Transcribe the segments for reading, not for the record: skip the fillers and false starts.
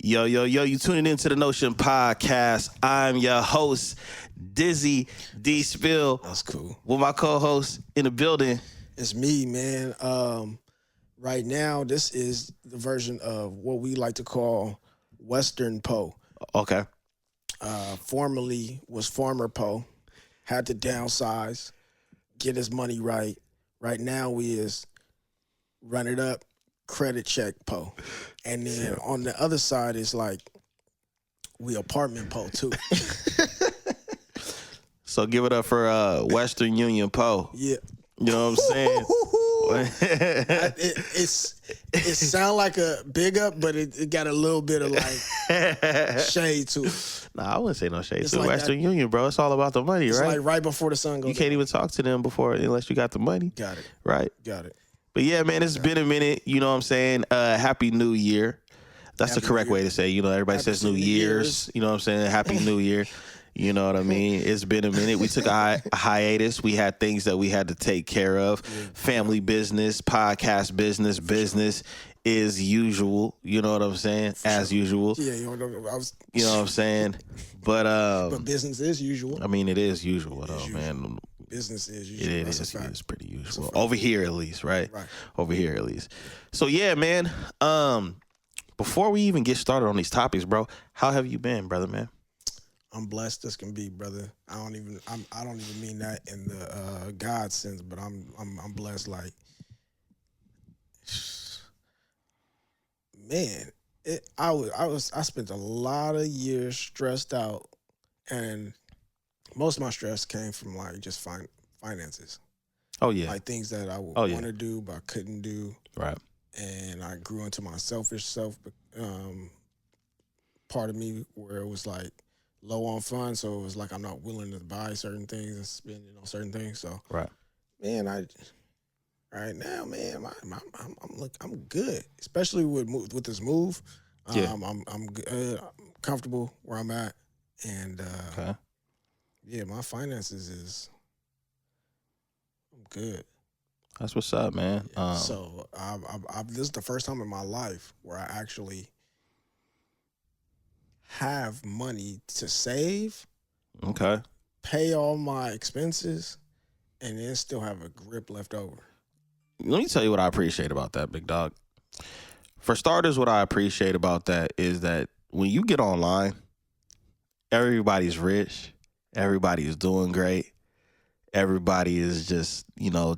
Yo, you tuning into the Notion Podcast. I'm your host, Dizzy D Spill. That's cool. With my co-host in the building. It's me, man. Right now, this is the version of what we like to call Western Poe. Okay. Formerly was Farmer Poe. Had to downsize, get his money right. Right now, we is run it up, credit check Poe. And then on the other side is like we apartment Poe too. So give it up for Western Union Poe. Yeah. You know what I'm saying? It sound like a big up, but it got a little bit of like shade to it. Nah, I wouldn't say no shade It's to like Western Union, bro. It's all about the money, It's right? like right before the sun goes You can't down. even talk to them before unless you got the money. Got it. Right? Got it. But yeah, man, it's been a minute. You know what I'm saying? Happy New Year. That's the Happy correct New way Year. to say. You know, everybody Happy says New New Year's. Year's. You know what I'm saying? Happy New Year. You know what I mean? It's been a minute. We took a hiatus. We had things that we had to take care of. Family business, podcast business is usual. You know what I'm saying? As usual. Yeah, you know what I'm saying? But business is usual. I mean, it is usual though, man. Business is usual. It That's is. a fact. It's pretty usual over here, at least, right? Right. Over here, at least. So yeah, man. Before we even get started on these topics, bro, how have you been, brother, man? I'm blessed as can be, brother. I don't even mean that in the God sense, but I'm blessed. Like, man, I spent a lot of years stressed out, and most of my stress came from like just finances. Oh yeah, like things that I would Oh, want yeah. to do but I couldn't do, right. and I grew into my selfish self part of me where it was like low on funds, so it was like I'm not willing to buy certain things and spend it on certain things. So Right. man, right now, man, I'm good, especially with this move. Yeah. I'm good, I'm comfortable where I'm at, and Okay. yeah, my finances is I'm good. That's what's up, man. So this is the first time in my life where I actually have money to save, Okay. pay all my expenses, and then still have a grip left over. Let me tell you what I appreciate about that, big dog. For starters, what I appreciate about that is that when you get online, everybody's rich, everybody is doing great. Everybody is just,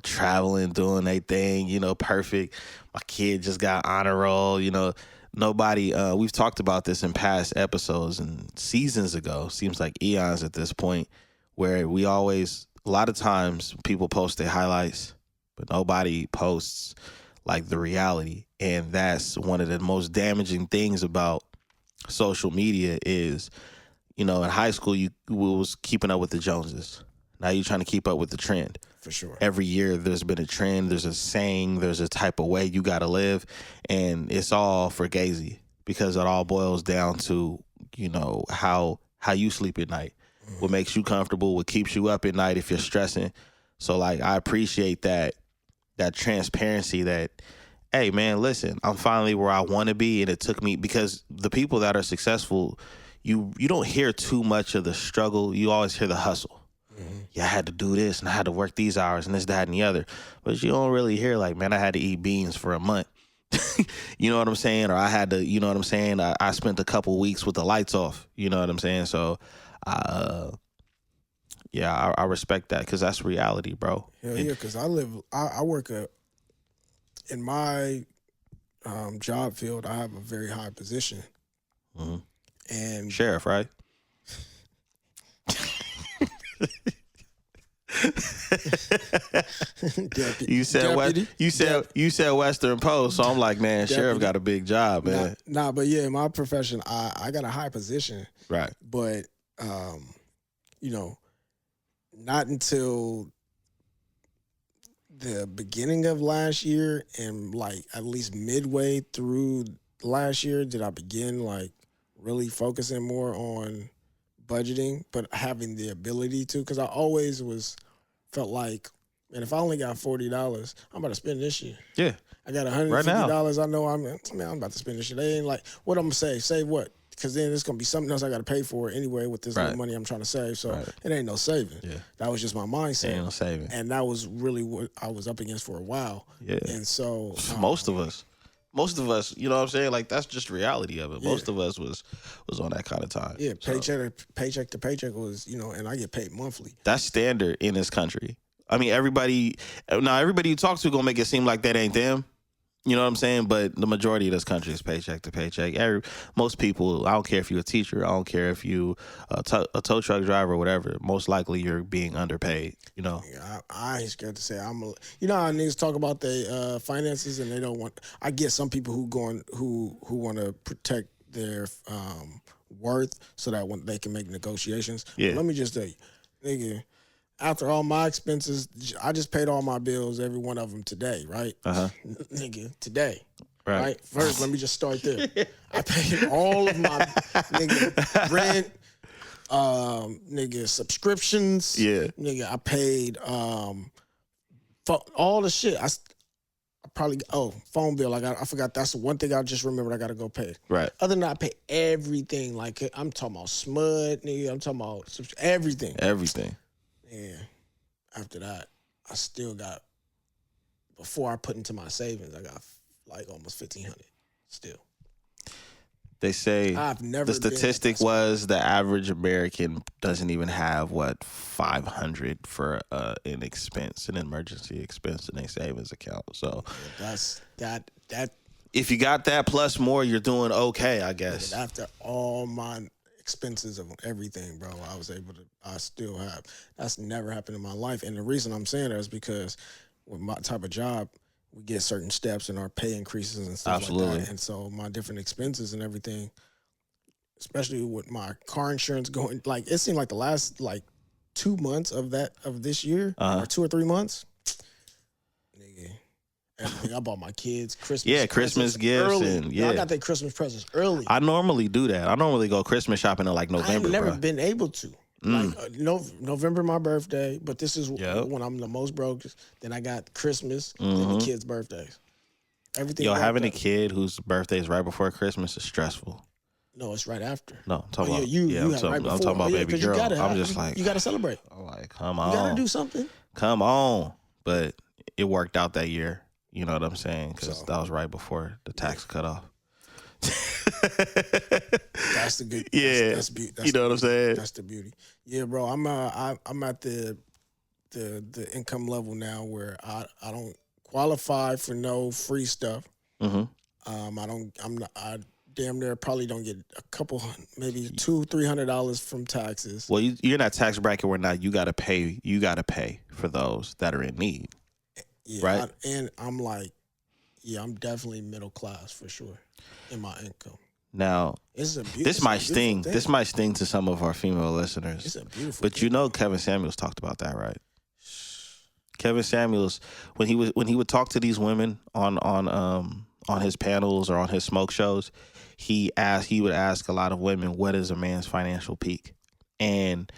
traveling, doing their thing, perfect. My kid just got honor roll, Nobody, we've talked about this in past episodes and seasons ago, seems like eons at this point, where a lot of times people post their highlights, but nobody posts like the reality. And that's one of the most damaging things about social media is, in high school, we was keeping up with the Joneses. Now you're trying to keep up with the trend. For sure. Every year there's been a trend, there's a saying, there's a type of way you got to live, and it's all for gazy because it all boils down to, how you sleep at night, what makes you comfortable, what keeps you up at night if you're stressing. So like I appreciate that transparency that, hey man, listen, I'm finally where I want to be, and it took me, because the people that are successful, you don't hear too much of the struggle, you always hear the hustle. Yeah, I had to do this and I had to work these hours and this, that, and the other. But you don't really hear like, man, I had to eat beans for a month. You know what I'm saying? Or I had to, you know what I'm saying? I spent a couple weeks with the lights off. You know what I'm saying? So, yeah, I respect that because that's reality, bro. Hell yeah, because I work in my job field, I have a very high position. Mm-hmm. And Sheriff, right? You said Deputy. you said Western Post, so I'm like, man, Sheriff got a big job, man. But yeah, in my profession, I got a high position, Right. but not until the beginning of last year and like at least midway through last year did I begin like really focusing more on budgeting, but having the ability to, because I always felt like, man, if I only got $40, I'm about to spend this year. Yeah. I got Right now. $150. I know I'm about to spend this shit. They ain't like, what I'm gonna say? Save what? Because then it's gonna be something else I got to pay for anyway with this little money I'm trying to save. So it ain't no saving. Yeah. That was just my mindset. Ain't no saving. And that was really what I was up against for a while. Yeah. And so most of us, you know what I'm saying? Like, that's just reality of it. Most of us was on that kind of time. Yeah, paycheck to paycheck was, and I get paid monthly. That's standard in this country. I mean, everybody you talk to gonna make it seem like that ain't them. You know what I'm saying? But the majority of this country is paycheck to paycheck. Most people, I don't care if you're a teacher, I don't care if you a tow truck driver or whatever, most likely you're being underpaid, Yeah, I ain't scared to say how niggas talk about their finances and they don't want. I get some people who want to protect their worth so that when they can make negotiations. Yeah. But let me just tell you, nigga, after all my expenses, I just paid all my bills, every one of them today, right? Nigga, today. Right? First, let me just start there. I paid all of my nigga rent, nigga subscriptions. Yeah. Nigga, I paid for all the shit. I probably phone bill. I forgot. That's the one thing I just remembered I gotta go pay. Right. Other than that, I pay everything. Like I'm talking about SMUD, nigga. I'm talking about everything. Everything. Yeah. After that, I still got. Before I put into my savings, I got like almost $1,500 still. They say I've never the statistic was the average American doesn't even have $500 for an emergency expense in their savings account. So that's that. If you got that plus more, you're doing okay, I guess. After all my expenses of everything, bro, I still have. That's never happened in my life. And the reason I'm saying that is because with my type of job, we get certain steps in our pay increases and stuff like that. And so my different expenses and everything, especially with my car insurance going, like it seemed like the last 2 months of this year or 2 or 3 months, nigga, everything. I bought my kids Christmas gifts early. I got their Christmas presents early. I normally do that. I normally go Christmas shopping in November. I've never been able to. November my birthday, but this is when I'm the most broke. Then I got Christmas, then the kids' birthdays. Everything. Having a kid whose birthday is right before Christmas is stressful. No, it's right after. No, I'm talking about I'm talking about baby girl. I'm just you gotta celebrate. I'm like, come on, you gotta do something. Come on, but it worked out that year. You know what I'm saying? Because that was right before the tax cut off. That's the good. That's beauty. You know what I'm saying? That's the beauty. Yeah, bro. I'm at the income level now where I don't qualify for no free stuff. I damn near probably don't get a couple, maybe $200-$300 from taxes. Well, you're in that tax bracket where now you gotta pay. You gotta pay for those that are in need. Yeah, right. And I'm like, I'm definitely middle class for sure in my income. Now, this might sting. This might sting to some of our female listeners. It's a beautiful But thing. Kevin Samuels talked about that, right? Kevin Samuels, when he would talk to these women on his panels or on his smoke shows, he would ask a lot of women, what is a man's financial peak? And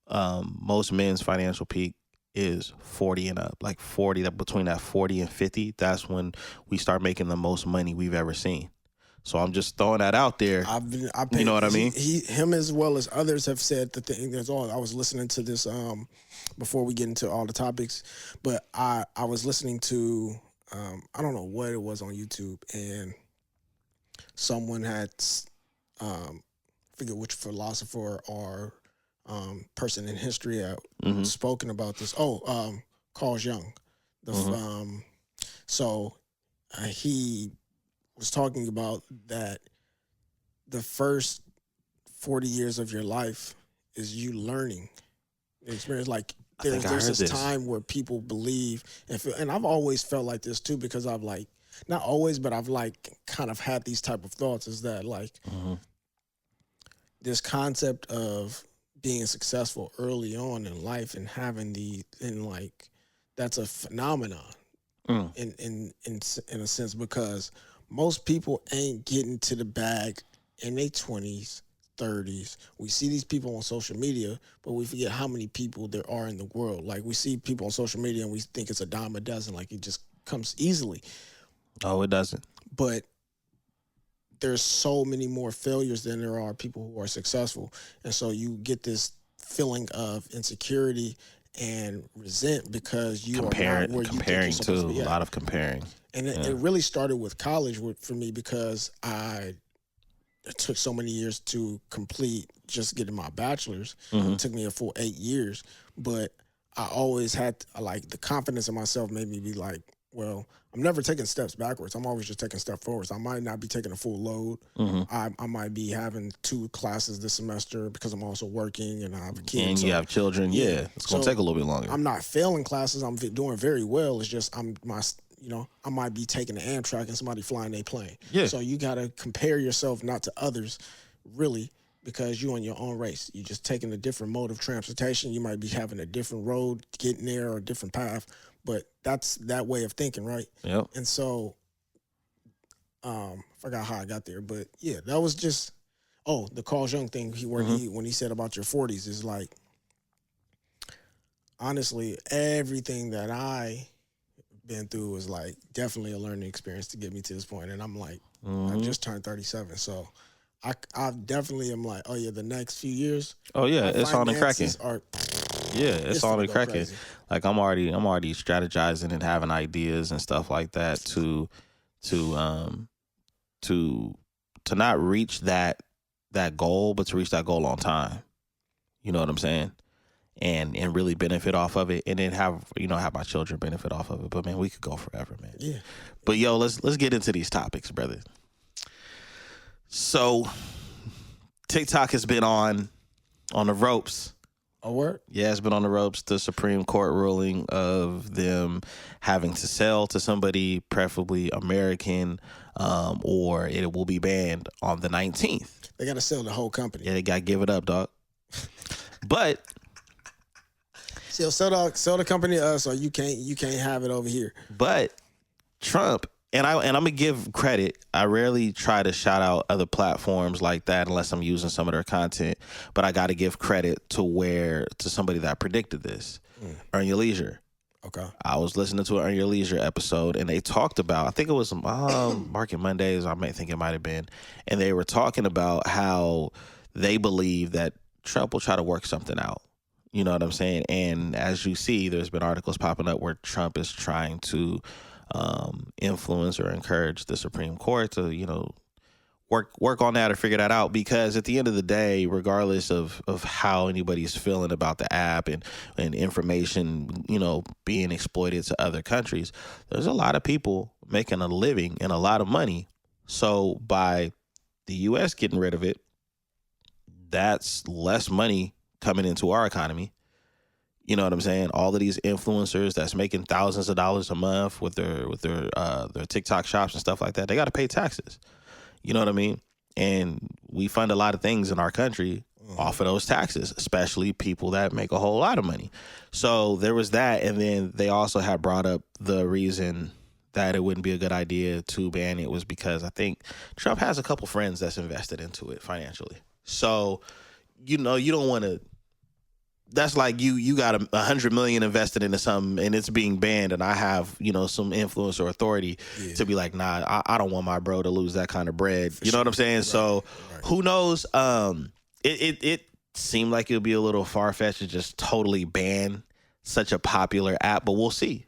most men's financial peak is 40 and up, like 40, between that 40 and 50. That's when we start making the most money we've ever seen. So I'm just throwing that out there. You know what I mean? Him as well as others have said the thing. I was listening to this before we get into all the topics, but I was listening to I don't know what it was on YouTube, and someone had forget which philosopher or person in history had spoken about this. Carl Jung. He was talking about that the first 40 years of your life is you learning the experience. Like there's this time where people believe, and I've always felt like this too, because I've not always, but I've kind of had these type of thoughts, is that this concept of being successful early on in life and having that's a phenomenon in a sense, because most people ain't getting to the bag in their 20s, 30s. We see these people on social media, but we forget how many people there are in the world. Like we see people on social media and we think it's a dime a dozen, like it just comes easily. Oh, it doesn't. But there's so many more failures than there are people who are successful. And so you get this feeling of insecurity and resent because you are not where you think you're Comparing supposed too. to be A at. lot of comparing. And it really started with college for me because it took so many years to complete just getting my bachelor's. Mm-hmm. It took me a full 8 years, but I always had like the confidence in myself made me be like, well, I'm never taking steps backwards. I'm always just taking steps forwards. I might not be taking a full load. Mm-hmm. I might be having 2 classes this semester because I'm also working and I have a kid. And you have children. Yeah, it's gonna take a little bit longer. I'm not failing classes. I'm doing very well. It's just I might be taking the Amtrak and somebody flying their plane. Yeah. So you got to compare yourself not to others, really, because you're on your own race. You're just taking a different mode of transportation. You might be having a different road getting there or a different path, but that's that way of thinking, right? Yep. And so, forgot how I got there, but yeah, that was just the Carl Jung thing. When he said about your 40s is like, honestly, everything that I been through was like definitely a learning experience to get me to this point. And I'm like, I just turned 37, so I definitely am like, oh yeah, the next few years. Oh yeah, it's on and cracking. It's on and cracking. Crazy. Like I'm already strategizing and having ideas and stuff like that to not reach that goal, but to reach that goal on time. You know what I'm saying? And really benefit off of it, and then have my children benefit off of it. But man, we could go forever, man. Yeah. But yo, let's get into these topics, brother. So TikTok has been on the ropes. A word? Yeah, it's been on the ropes. The Supreme Court ruling of them having to sell to somebody, preferably American, or it will be banned on the 19th. They got to sell the whole company. Yeah, they got to give it up, dog. But sell the company to us, or you can't have it over here. But Trump, and I'm gonna give credit. I rarely try to shout out other platforms like that unless I'm using some of their content. But I got to give credit to somebody that predicted this. Earn Your Leisure. Okay. I was listening to an Earn Your Leisure episode, and they talked about, I think it was Market Mondays, I may think it might have been, and they were talking about how they believe that Trump will try to work something out. You know what I'm saying? And as you see, there's been articles popping up where Trump is trying to influence or encourage the Supreme Court to, work on that or figure that out. Because at the end of the day, regardless of how anybody's feeling about the app and information, being exploited to other countries, there's a lot of people making a living and a lot of money. So by the U.S. getting rid of it, that's less money coming into our economy. You know what I'm saying? All of these influencers that's making thousands of dollars a month with their TikTok shops and stuff like that, they got to pay taxes. You know what I mean? And we fund a lot of things in our country off of those taxes, especially people that make a whole lot of money. So there was that. And then they also had brought up the reason that it wouldn't be a good idea to ban it was because I think Trump has a couple friends that's invested into it financially. So, you don't want to, that's like you got $100 million invested into something and it's being banned, and I have, some influence or authority to be like, nah, I don't want my bro to lose that kind of bread. You know what I'm saying? Right. So who knows? It seemed like it would be a little far-fetched to just totally ban such a popular app, but we'll see.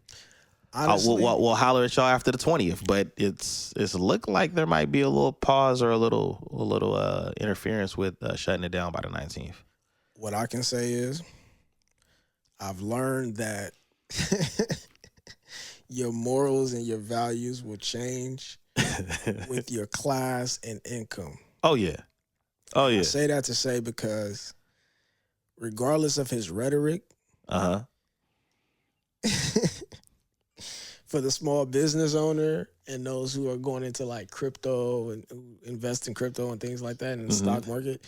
Honestly, we'll holler at y'all after the 20th, but it's looked like there might be a little pause or a little interference with shutting it down by the 19th. What I can say is, I've learned that your morals and your values will change with your class and income. Oh yeah. I say that to say because regardless of his rhetoric, for the small business owner and those who are going into like crypto and who invest in crypto and things like that in the stock market,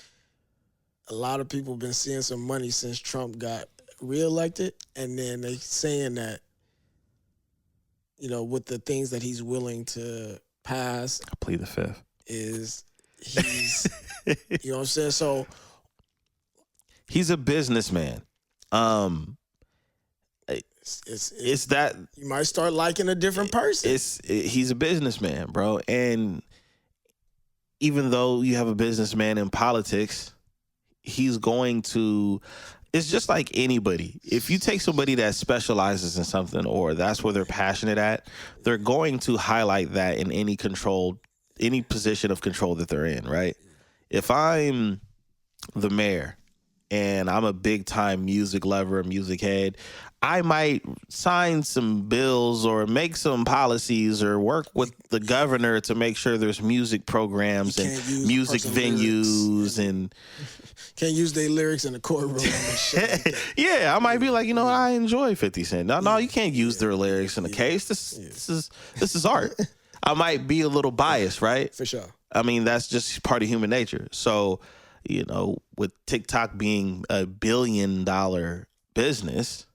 a lot of people have been seeing some money since Trump got reelected, and then they saying that, with the things that he's willing to pass, I plead the fifth, is he's, you know what I'm saying? So he's a businessman. it's that you might start liking a different person. He's a businessman, bro, and even though you have a businessman in politics, he's going to. It's just like anybody. If you take somebody that specializes in something or that's where they're passionate at, they're going to highlight that in any position of control that they're in, right? If I'm the mayor and I'm a big time music lover, music head, I might sign some bills or make some policies or work with the governor to make sure there's music programs and music venues and can't use their lyrics in the courtroom and shit. Like yeah, I might be like, I enjoy 50 Cent. No, you can't use their lyrics in the case. This is art. I might be a little biased, right? For sure. I mean, that's just part of human nature. So, with TikTok being a $1 billion business,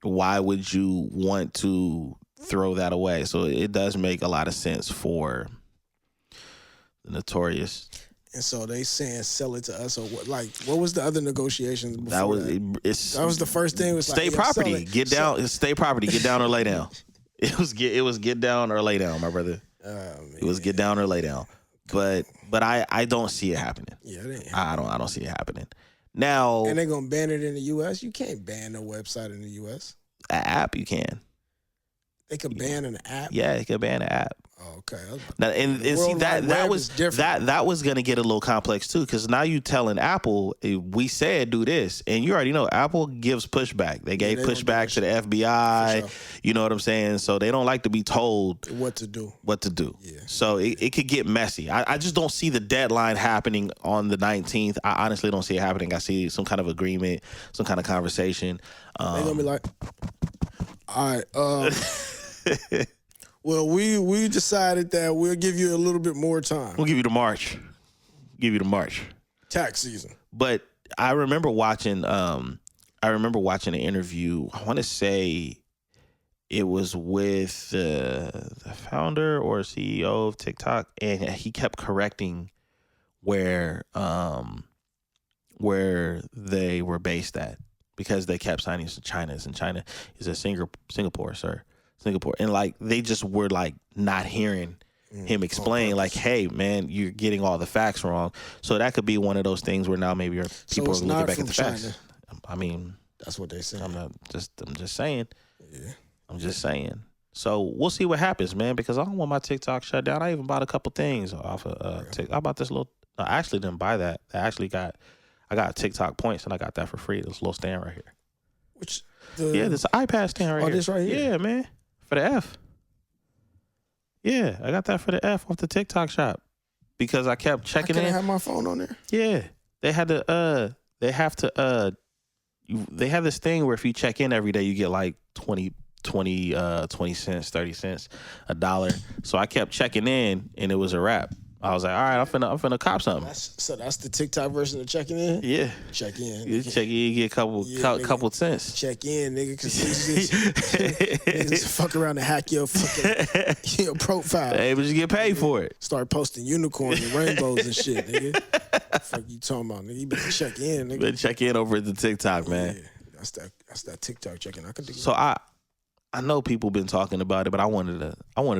why would you want to throw that away? So it does make a lot of sense for the Notorious. And so they saying sell it to us, or what? Like, what was the other negotiations before that was that was the first thing. Was state property. Get down. State property. Get down or lay down. It was get down or lay down, my brother. It was get down or lay down. But I don't see it happening. Yeah, it ain't happening. I don't see it happening. Now, and they're gonna ban it in the U.S. You can't ban no website in the U.S. An app you can. They could ban an app. Yeah, they could ban an app. Oh, okay. Now, and see that was that was gonna get a little complex too, because now you telling Apple, we said do this, and you already know Apple gives pushback. They gave pushback to the FBI. Sure. You know what I'm saying? So they don't like to be told what to do. Yeah. So it could get messy. I just don't see the deadline happening on the 19th. I honestly don't see it happening. I see some kind of agreement, some kind of conversation. They're gonna be like, all right. Well, we decided that we'll give you a little bit more time. We'll give you the March. Tax season. But I remember watching an interview. I want to say it was with the founder or CEO of TikTok, and he kept correcting where they were based at, because they kept signing to China, and China is a Singapore, sir. Singapore. And like they just were like not hearing him explain, like, hey man, you're getting all the facts wrong. So that could be one of those things where now maybe people are looking back at the facts. I mean, that's what they say. I'm just saying. Yeah. I'm just saying. So we'll see what happens, man, because I don't want my TikTok shut down. I even bought a couple things off of TikTok. I bought this little, I actually didn't buy that. I got TikTok points and I got that for free. This little stand right here. This iPad stand right here. Oh, this right here? Yeah, man. For the F. Yeah, I got that for the F off the TikTok shop because I kept checking in. Can I have my phone on there? Yeah. They have this thing where if you check in every day, you get like 20 cents, 30 cents, $1. So I kept checking in and it was a wrap. I was like, all right, I'm finna cop something. So that's the TikTok version of checking in? Yeah. Check in. You check in, you get a couple cents. Check in, nigga, because niggas fuck around and hack your fucking your profile. Hey, but you get paid for it. Start posting unicorns and rainbows and shit, nigga. Fuck you talking about, nigga? You better check in, nigga. Better check in over at the TikTok, man. Yeah, that's that TikTok checking. I can do so that. I know people been talking about it, but I wanted to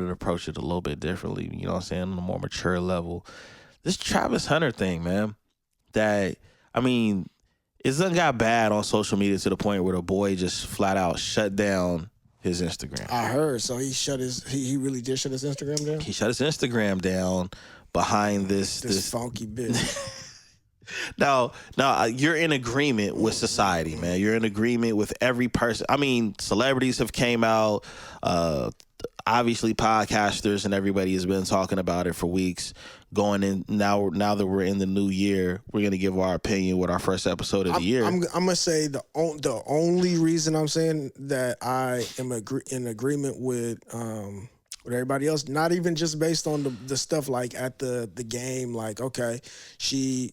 approach it a little bit differently, you know what I'm saying, on a more mature level. This Travis Hunter thing, man, it done got bad on social media to the point where the boy just flat out shut down his Instagram. I heard. So he really did shut his Instagram down? He shut his Instagram down behind this funky bitch. Now, you're in agreement with society, man. You're in agreement with every person. I mean, celebrities have came out. Obviously, podcasters and everybody has been talking about it for weeks. Going in now that we're in the new year, we're gonna give our opinion with our first episode of the year. I'm gonna say the only reason I'm saying that I am in agreement with everybody else, not even just based on the stuff like at the game, like okay, she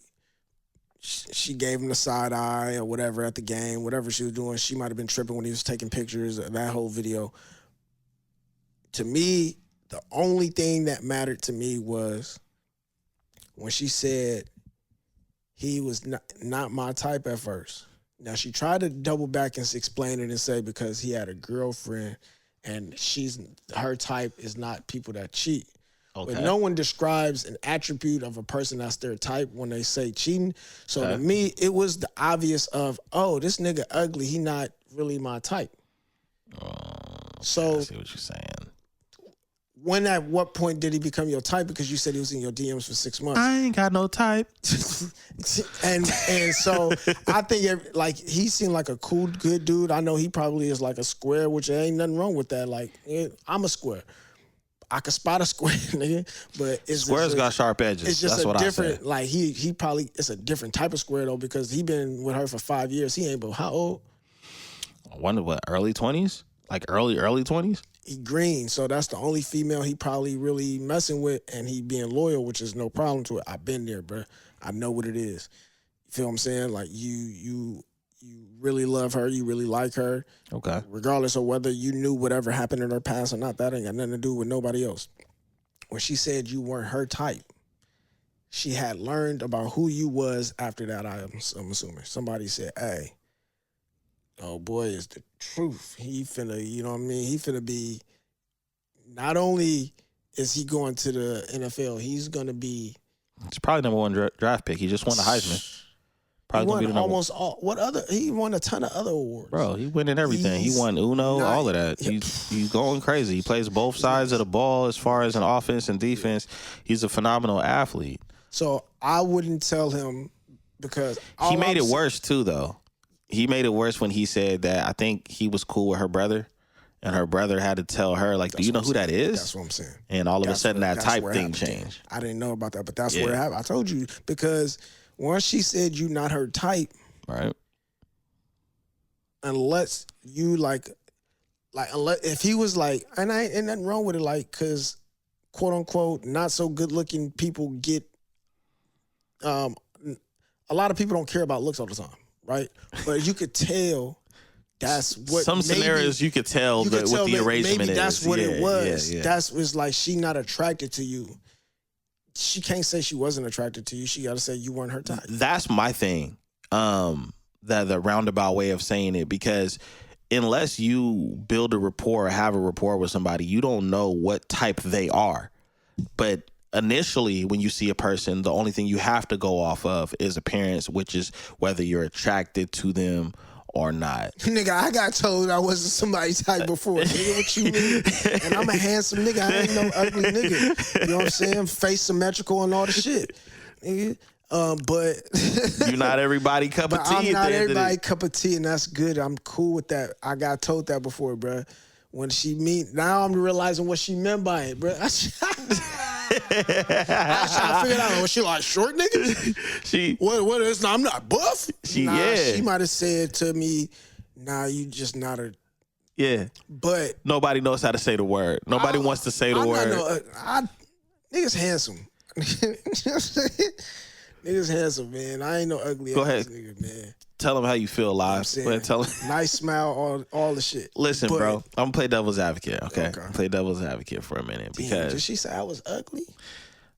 gave him the side eye or whatever at the game, whatever she was doing. She might have been tripping when he was taking pictures of that whole video. To me, the only thing that mattered to me was when she said he was not my type at first. Now, she tried to double back and explain it and say because he had a girlfriend and her type is not people that cheat. Okay. But no one describes an attribute of a person that's their type when they say cheating. So to me, it was the obvious of, oh, this nigga ugly. He not really my type. So I see what you're saying. At what point did he become your type? Because you said he was in your DMs for 6 months. I ain't got no type. and so I think he seemed like a cool, good dude. I know he probably is like a square, which there ain't nothing wrong with that. Like, I'm a square. I could spot a square, nigga, but Squares got sharp edges. It's just That's a different, like he probably, it's a different type of square though, because he been with her for 5 years. He ain't but how old? I wonder what, early 20s? Like early 20s? He green, so that's the only female he probably really messing with, and he being loyal, which is no problem to it. I've been there, bro. I know what it is. You feel what I'm saying? Like you really love her, you really like her. Okay. Regardless of whether you knew whatever happened in her past or not, that ain't got nothing to do with nobody else. When she said you weren't her type, she had learned about who you was after that, I'm assuming. Somebody said, hey, oh boy, it's the truth. He finna, you know what I mean? He finna be, not only is he going to the NFL, he's gonna be. It's probably number one draft pick. He just won the Heisman. Probably he won almost all. He won a ton of other awards. Bro, he winning everything. He won Uno, all of that. He's going crazy. He plays both sides of the ball as far as an offense and defense. He's a phenomenal athlete. So I wouldn't tell him because he made it worse too, though. He made it worse when he said that I think he was cool with her brother, and her brother had to tell her, like, do you know who that is? That's what I'm saying. And all of a sudden that type thing changed. I didn't know about that, but that's where it happened. I told you, because once she said you not her type, right? Unless you unless if he was like, and I ain't nothing wrong with it, like, because quote unquote not so good looking people get, a lot of people don't care about looks all the time, right? But you could tell that's what some scenarios you could tell what the arrangement maybe that's is. what it was. Yeah. That's was like she not attracted to you. She can't say she wasn't attracted to you. She got to say you weren't her type. That's my thing. The roundabout way of saying it, because unless you build a rapport or have a rapport with somebody, you don't know what type they are. But initially, when you see a person, the only thing you have to go off of is appearance, which is whether you're attracted to them or not. Nigga, I got told I wasn't somebody's type before. Nigga, what you mean? And I'm a handsome nigga. I ain't no ugly nigga. You know what I'm saying? Face symmetrical and all the shit. Nigga. But you're not everybody cup of tea. I'm not everybody cup of tea, and that's good. I'm cool with that. I got told that before, bro. When she now I'm realizing what she meant by it, bro. I was trying to figure it out. Was she like short niggas? What is? I'm not buff. She might have said to me, "Nah, you just not a." Yeah, but nobody knows how to say the word. Nobody wants to say the word. Niggas handsome. Niggas handsome, man. I ain't no ugly ass nigga, man. Tell them how you feel live. Tell them. Nice smile, all the shit. Listen, bro, I'm gonna play devil's advocate, okay? Play devil's advocate for a minute. Because did she say I was ugly?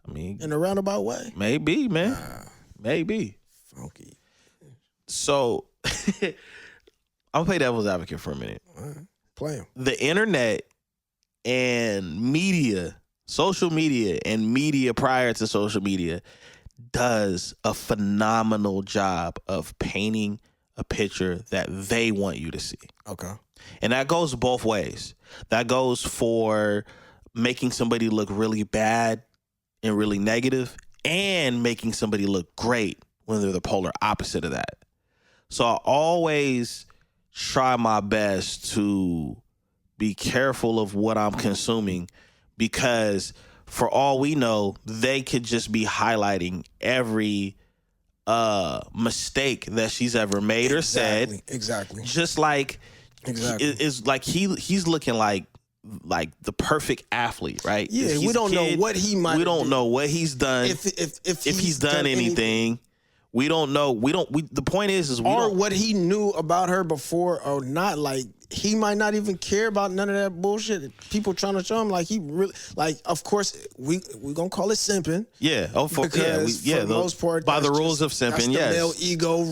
I mean, in a roundabout way? Maybe, man. Maybe. Funky. So, I'm gonna play devil's advocate for a minute. All right. Play him. The internet and media, social media and media prior to social media, does a phenomenal job of painting a picture that they want you to see. Okay. And that goes both ways. That goes for making somebody look really bad and really negative, and making somebody look great when they're the polar opposite of that. So I always try my best to be careful of what I'm consuming, because for all we know, they could just be highlighting every mistake that she's ever made or said. Exactly. Just like it's like he's looking like the perfect athlete, right? Yeah, we don't know what he might. We don't know what he's done. If he's done anything. We don't know. The point is we or don't, what he knew about her before or not. Like he might not even care about none of that bullshit. People trying to show him like he really like. Of course, we gonna call it simping. Yeah. Oh, for For the most part, by the that's rules of that's simping. the Yes. male ego.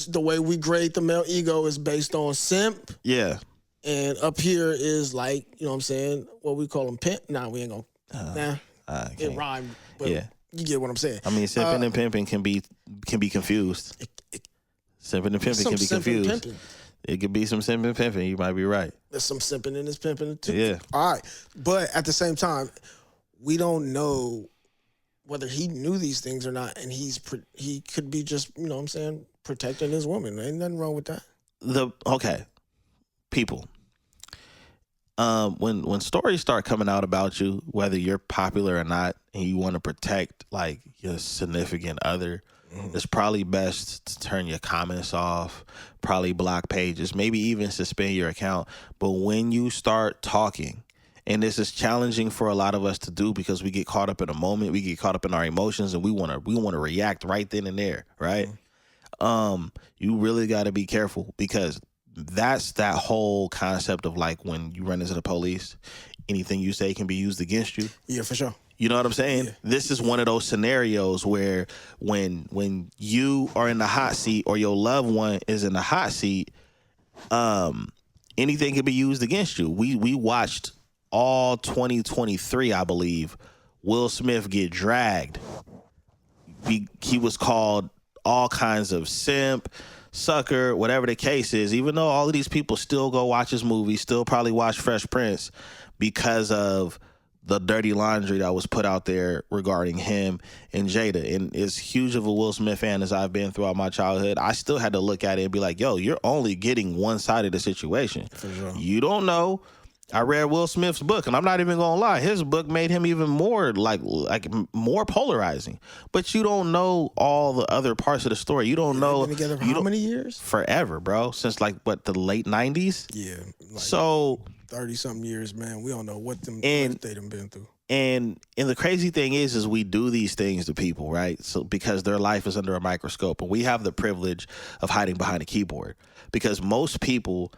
The way we grade the male ego is based on simp, Yeah. and up here is like, you know what I'm saying, what we call them pimp. Nah, we ain't gonna. It can't. rhymed, but Yeah. you get what I'm saying. I mean, simping and pimping can be confused. Simping and pimping can be confused. Pimping. It could be some simping and pimping. You might be right. There's some simping in this pimping too. Yeah. All right, but at the same time, we don't know whether he knew these things or not, and he could be just, you know what I'm saying, protecting his woman. Ain't nothing wrong with that. Okay, people. When stories start coming out about you, whether you're popular or not, and you want to protect like your significant other, it's probably best to turn your comments off, probably block pages, maybe even suspend your account. But when you start talking, and this is challenging for a lot of us to do because we get caught up in a moment, we get caught up in our emotions, and we want to react right then and there, right? You really got to be careful, because that's that whole concept of like when you run into the police, anything you say can be used against you. Yeah, for sure. You know what I'm saying? Yeah. This is one of those scenarios where when you are in the hot seat or your loved one is in the hot seat, anything can be used against you. We watched all 2023, I believe, Will Smith get dragged. He was called all kinds of simp, sucker, whatever the case is, even though all of these people still go watch his movie, still probably watch Fresh Prince because of the dirty laundry that was put out there regarding him and Jada. And as huge of a Will Smith fan as I've been throughout my childhood, I still had to look at it and be like, yo, you're only getting one side of the situation. For sure. You don't know. I read Will Smith's book, and I'm not even gonna lie, his book made him even more like more polarizing. But you don't know all the other parts of the story. You don't know. Been together for how many years? Forever, bro. Since like the late 90s. Yeah. Like so 30-something years, man. We don't know what they done been through. And the crazy thing is we do these things to people, right? So because their life is under a microscope, and we have the privilege of hiding behind a keyboard, because most people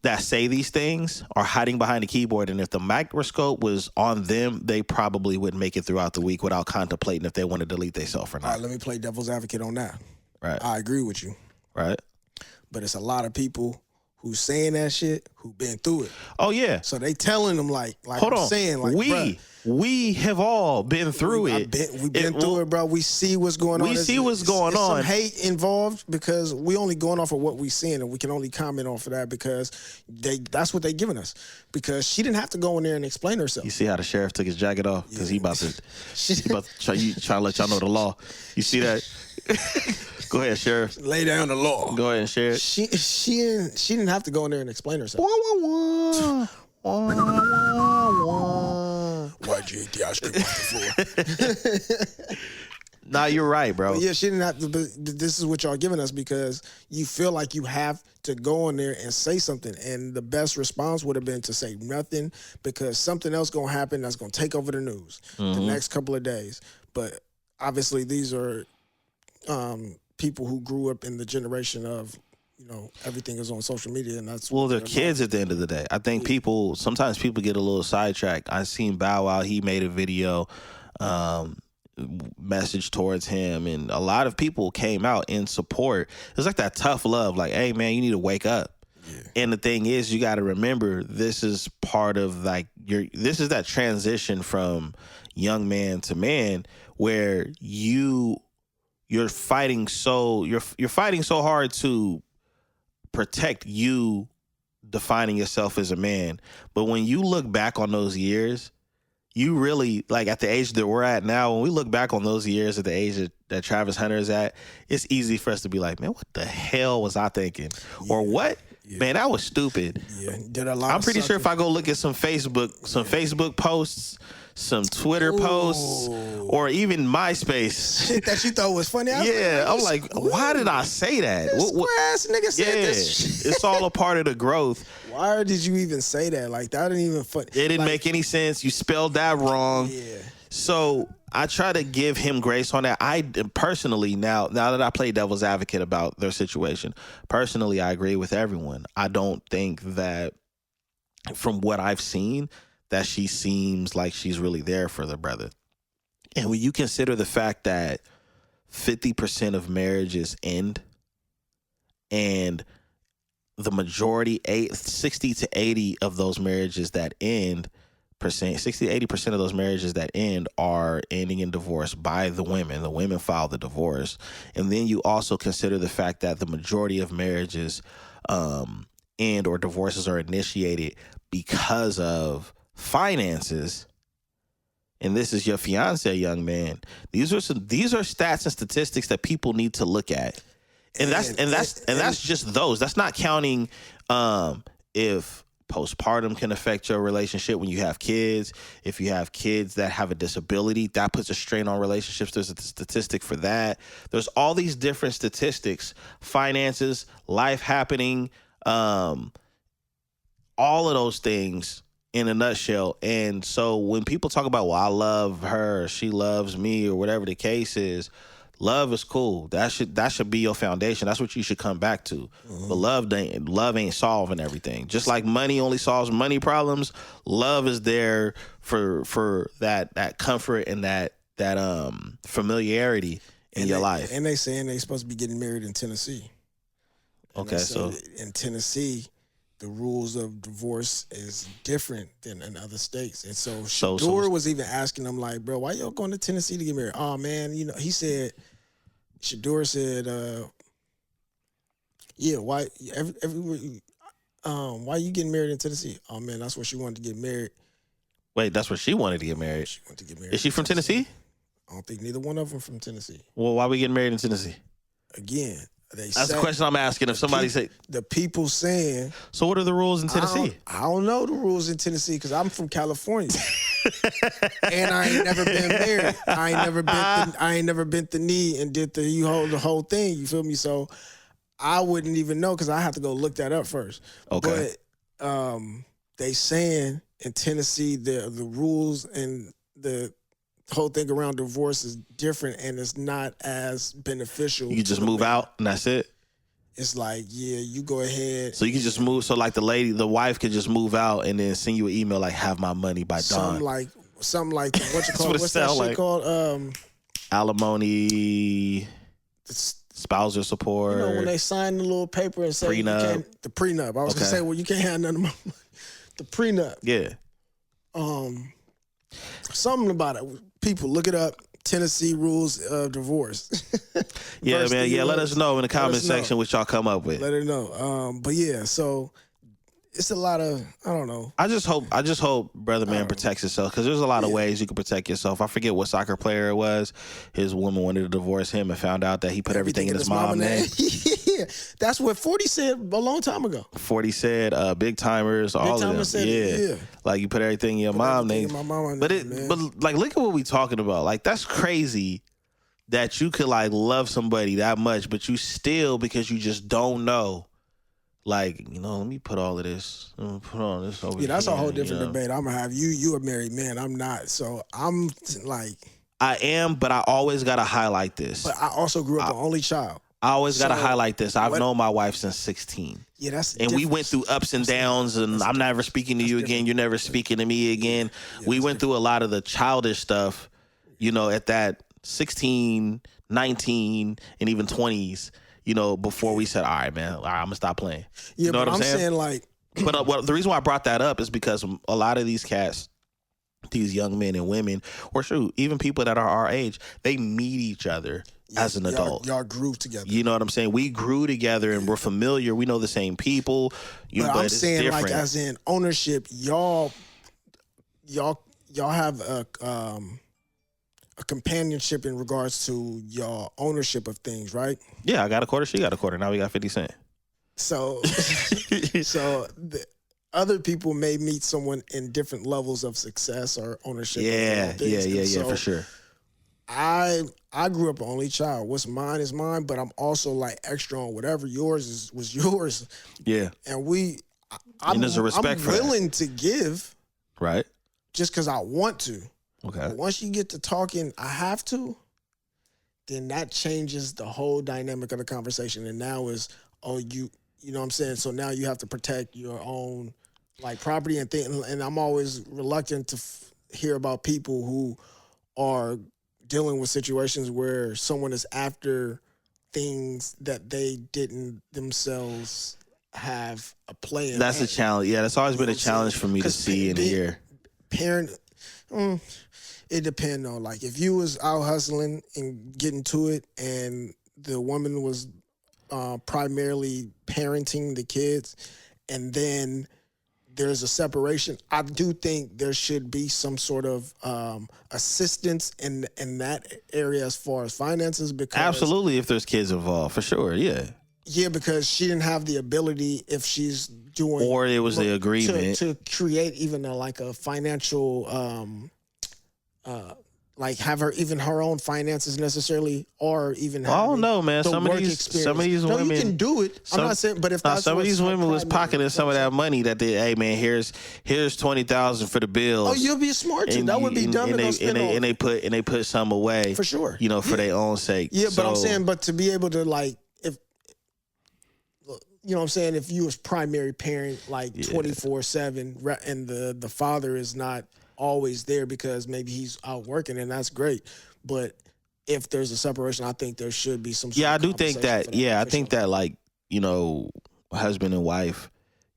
that say these things are hiding behind a keyboard, and if the microscope was on them, they probably wouldn't make it throughout the week without contemplating if they want to delete themselves or not. All right, let me play devil's advocate on that. Right. I agree with you. Right. But it's a lot of people who's saying that shit who been through it. Oh yeah. So they telling them like Hold I'm on. saying, like, we have all been through it. We've been through it, bro. We see what's going on. We see what's going on. Some hate involved because we only going off of what we seeing, and we can only comment off of that because that's what they giving us. Because she didn't have to go in there and explain herself. You see how the sheriff took his jacket off because he about to try to let y'all know the law. You see that? Go ahead, sheriff. Lay down the law. Go ahead, sheriff. She didn't have to go in there and explain herself. Why'd you eat the ice cream off the floor? Nah, you're right, bro. But yeah, she didn't have to. But this is what y'all giving us because you feel like you have to go in there and say something, and the best response would have been to say nothing because something else gonna happen that's gonna take over the news the next couple of days. But obviously, these are people who grew up in the generation of, you know, everything is on social media, and that's they're kids at the end of the day. I think sometimes people get a little sidetracked. I seen Bow Wow, he made a video message towards him, and a lot of people came out in support. It's like that tough love, like, hey man, you need to wake up. Yeah. And the thing is, you got to remember, this is part of like this is that transition from young man to man where you're fighting so hard to protect you defining yourself as a man. But when you look back on those years, you really, like at the age that we're at now, when we look back on those years at the age that Travis Hunter is at, it's easy for us to be like, man, what the hell was I thinking? Yeah. Or what? Yeah. Man, that was stupid. Yeah. I'm pretty sure if I go look at some Facebook posts, some Twitter posts, or even MySpace. Shit that you thought was funny. I'm like, why did I say that? What ass nigga said this shit? It's all a part of the growth. Why did you even say that? Like, that didn't even funny. It didn't make any sense. You spelled that wrong. Yeah. So I try to give him grace on that. I personally, now that I play devil's advocate about their situation, personally, I agree with everyone. I don't think that, from what I've seen, that she seems like she's really there for the brother. And when you consider the fact that 50% of marriages end, and the majority, 60 to 80 of those marriages that end, 60 to 80% of those marriages that end are ending in divorce by the women. The women file the divorce. And then you also consider the fact that the majority of marriages end, or divorces are initiated because of finances. And this is your fiance, young man. These are stats and statistics that people need to look at. And that's just those. That's not counting if postpartum can affect your relationship when you have kids. If you have kids that have a disability, that puts a strain on relationships. There's a statistic for that. There's all these different statistics, finances, life happening, all of those things in a nutshell. And so when people talk about, well, I love her, she loves me, or whatever the case is, love is cool. That should be your foundation. That's what you should come back to. Mm-hmm. But love ain't solving everything. Just like money only solves money problems, love is there for that comfort and that familiarity in your life. And they saying they supposed to be getting married in Tennessee. Okay, so in Tennessee, the rules of divorce is different than in other states. And so Shador was even asking them, like, bro, why y'all going to Tennessee to get married? Oh, man, he said, Shador said, yeah, why you getting married in Tennessee? Oh, man, that's where she wanted to get married. Wait, that's where she wanted to get married? She wanted to get married. Is she from Tennessee? I don't think neither one of them from Tennessee. Well, why we getting married in Tennessee? Again, that's the question I'm asking. If somebody say the people saying, so what are the rules in Tennessee? I don't know the rules in Tennessee because I'm from California, and I ain't never been married. I ain't never bent the knee and did the whole thing. You feel me? So I wouldn't even know because I have to go look that up first. Okay. But they saying in Tennessee the rules and the whole thing around divorce is different and it's not as beneficial. You can just move out and that's it? It's like, yeah, you go ahead. So you can just move. So like the wife could just move out and then send you an email like, have my money by dawn. Something like what you call what's that shit like? Called? Alimony, spousal support. You know, when they sign the little paper and say prenup. The prenup. I was gonna say, well, you can't have none of my money. The prenup. Yeah. Something about it. People, look it up. Tennessee rules of divorce. Yeah, man. Yeah, let us know in the comment section what y'all come up with. Let it know. But yeah, so it's a lot of, I don't know. I just hope brother man protects himself because there's a lot of ways you can protect yourself. I forget what soccer player it was. His woman wanted to divorce him and found out that he put everything in his mom's name. Yeah, that's what 40 said a long time ago. 40 said big timers, all of them. Said yeah, like you put everything in your mom's name. But like look at what we talking about. Like that's crazy that you could like love somebody that much, but you still, because you just don't know. Like, let me put all of this. Put all this over here. Yeah, that's a whole different debate. I'm gonna have you a married man. I'm not. So I'm like, I am, but I always gotta highlight this. But I also grew up an only child. I always gotta highlight this. I've known my wife since 16. Yeah, that's and we went through ups and downs, and I'm never speaking to you again. You're never speaking to me again. We went through a lot of the childish stuff, at that 16, 19, and even 20s. Before we said, all right, man, I'm gonna stop playing. Yeah, you know but what I'm saying? Like, but the reason why I brought that up is because a lot of these cats, these young men and women, or shoot, even people that are our age, they meet each other as an adult. Y'all grew together. You know what I'm saying? We grew together and we're familiar. We know the same people. But I'm it's saying different. like as in ownership, y'all have a companionship in regards to your ownership of things, right? Yeah, I got a quarter. She got a quarter. Now we got 50 cents. So, the other people may meet someone in different levels of success or ownership. Yeah, for sure. I grew up an only child. What's mine is mine, but I'm also like extra on whatever yours was yours. Yeah, and there's a respect for willing that. to give, right? Just because I want to. Okay. But once you get to talking, I have to, then that changes the whole dynamic of the conversation. And now is, you know what I'm saying? So now you have to protect your own like property and thing. And I'm always reluctant to hear about people who are dealing with situations where someone is after things that they didn't themselves have a play in. That's a challenge. Yeah, that's always been a challenge for me to see and hear. Parent, it depends on, like, if you was out hustling and getting to it and the woman was primarily parenting the kids and then there's a separation, I do think there should be some sort of assistance in that area as far as finances. Because Absolutely, if there's kids involved, for sure, yeah. Yeah, because she didn't have the ability, if she's doing, or it was the agreement to create even a financial, like have her own finances necessarily, or even. I don't know, man. Some of these women, you can do it. I'm not saying, but if that's some of these women was pocketing some of that money that they, hey man, here's $20,000 for the bills. Oh, you'll be smart too. That would be dumb to go spend on. And they put some away for sure. You know, for their own sake. Yeah, but I'm saying, but to be able to, like, if you know what I'm saying, if you was primary parent like 24/7 and the father is not always there because maybe he's out working, and that's great. But if there's a separation, I think there should be some sort I of do think that. Yeah, I think that, like, you know, husband and wife,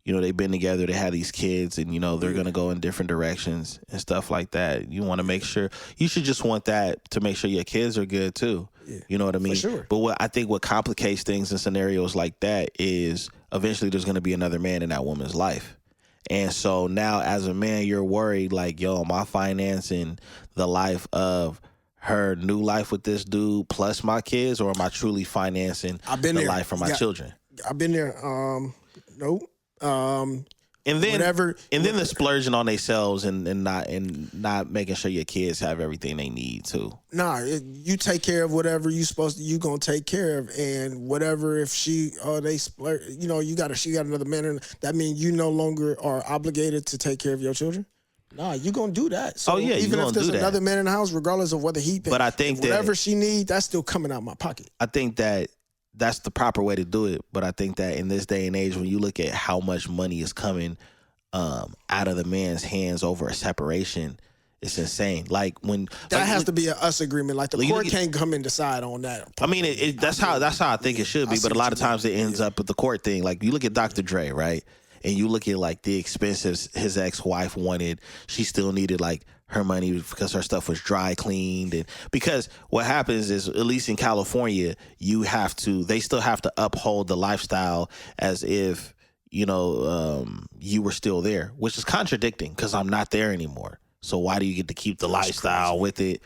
you know, they've been together, they have these kids, and, you know, they're going to go in different directions and stuff like that. You want to make sure, you should just want that to make sure your kids are good too. Yeah, you know what I mean? For sure. But what complicates things in scenarios like that is eventually there's going to be another man in that woman's life. And so now as a man, you're worried, like, yo, am I financing the life of her new life with this dude plus my kids, or am I truly financing the life for my children? I've been there. Nope. And then the splurging on themselves and not making sure your kids have everything they need too. Nah, you take care of whatever you gonna take care of, and whatever if they splurge, you know, she got another man, and that means you no longer are obligated to take care of your children. Nah, you gonna do that. So even if there's another man in the house, regardless of whether he, but I think whatever she needs, that's still coming out my pocket. I think that that's the proper way to do it. But I think that in this day and age, when you look at how much money is coming out of the man's hands over a separation, it's insane. Like when that has to be a us agreement. Like the court can't come and decide on that. I mean, that's how I think it should be. But a lot of times it ends up with the court thing. Like you look at Dr. Dre, right? And you look at like the expenses his ex-wife wanted. She still needed like her money because her stuff was dry cleaned, and because what happens is, at least in California, they still have to uphold the lifestyle as if, you know, you were still there, which is contradicting because I'm not there anymore. So why do you get to keep the lifestyle with it?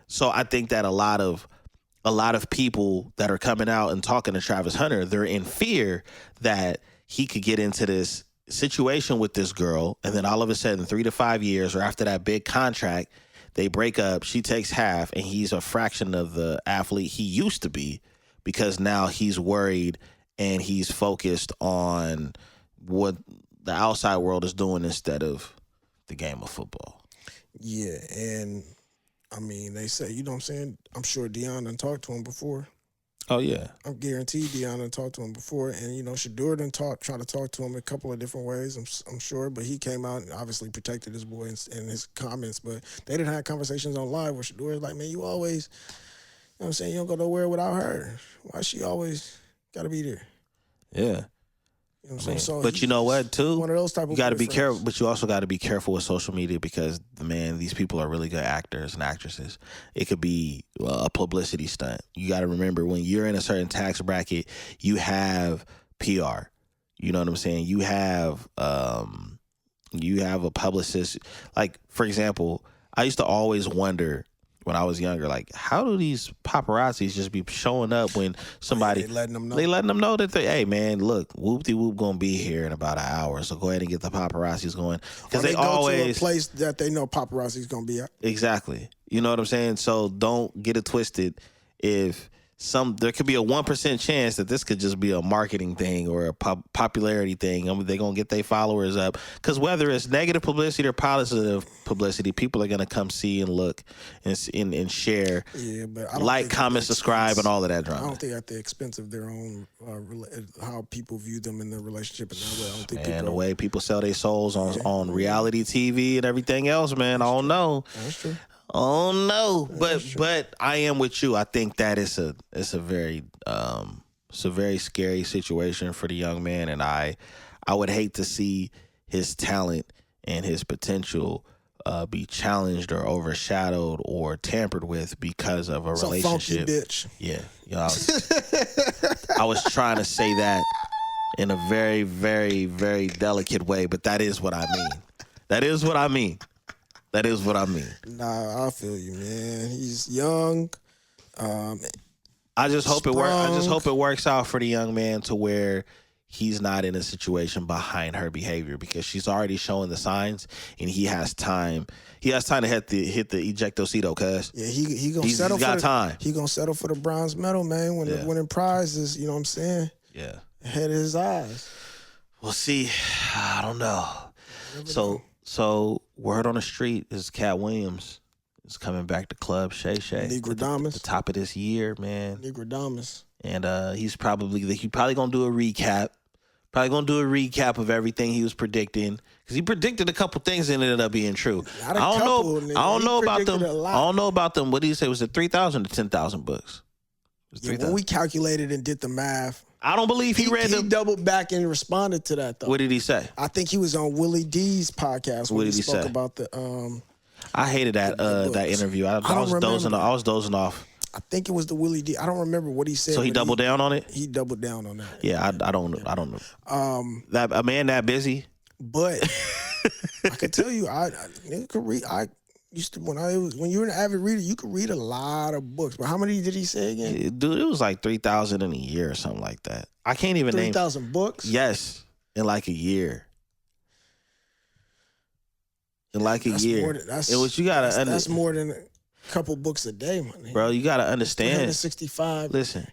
So I think that a lot of people that are coming out and talking to Travis Hunter, they're in fear that he could get into this situation with this girl, and then all of a sudden 3 to 5 years, or after that big contract, they break up, she takes half, and he's a fraction of the athlete he used to be, because now he's worried and he's focused on what the outside world is doing instead of the game of football. Yeah, and I mean, they say, you know what I'm saying, I'm sure Deion done talked to him before. Oh, yeah. I'm guaranteed Deion done talked to him before. And, you know, Shador done tried to talk to him a couple of different ways, I'm sure. But he came out and obviously protected his boy in his comments. But they didn't have conversations on live where Shador is like, man, you always, you know what I'm saying, you don't go nowhere without her. Why she always got to be there? Yeah. You know what I'm saying? So but you know what, too? One of those type of, you got to be careful, but you also got to be careful with social media, because, these people are really good actors and actresses. It could be a publicity stunt. You got to remember, when you're in a certain tax bracket, you have PR. You know what I'm saying? You have a publicist. Like, for example, I used to always wonder, when I was younger, like, how do these paparazzis just be showing up when somebody they letting them know that hey man, look, whoop-de-whoop gonna be here in about an hour, so go ahead and get the paparazzis going, because they always go to a place that they know paparazzi's gonna be at. Exactly. You know what I'm saying? So don't get it twisted. If there could be a 1% chance that this could just be a marketing thing or a popularity thing. I mean, they're gonna get their followers up because whether it's negative publicity or positive publicity, people are gonna come see and look and share. Yeah, but I don't like, think comment, subscribe, and all of that I drama. don't think at the expense of their own how people view them in their relationship in that way. I don't think And the way people sell their souls on reality TV and everything else, man, I don't know. That's true. Oh no, but I am with you. I think that it's a very scary situation for the young man, and I would hate to see his talent and his potential be challenged or overshadowed or tampered with because of a relationship. Funky bitch. Yeah, I was trying to say that in a very, very, very delicate way, but that is what I mean. That is what I mean. Nah, I feel you, man. He's young. I just hope it works. I just hope it works out for the young man to where he's not in a situation behind her behavior because she's already showing the signs, and he has time. He has time to hit the ejectocito, cuz. Yeah, he gonna settle. He's got time. He gonna settle for the bronze medal, man. When the winning prize is, you know what I'm saying? Yeah. Ahead of his eyes. We'll see. I don't know. So word on the street is Cat Williams is coming back to Club Shay Shay. Negrodamus. The top of this year, man. Negrodamus. And he's probably gonna do a recap. Probably gonna do a recap of everything he was predicting because he predicted a couple things and it ended up being true. I don't know about them. I don't know about them. What did he say? Was it 3,000 or 10,000 books? When we calculated and did the math, I don't believe he read them. He doubled back and responded to that though. What did he say? I think he was on Willie D's podcast when he spoke about the. I hated that interview. I was dozing off. I think it was the Willie D. I don't remember what he said. So he doubled down on it? He doubled down on that. Yeah, I don't know. That a man that busy. But I could tell you, I could read. I used to when you were an avid reader, you could read a lot of books. But how many did he say again? Dude, it was like 3,000 in a year or something like that. I can't even name 3,000 books. Yes, in like a year. That's more than a couple books a day, man. Bro, you gotta understand. 365. Listen,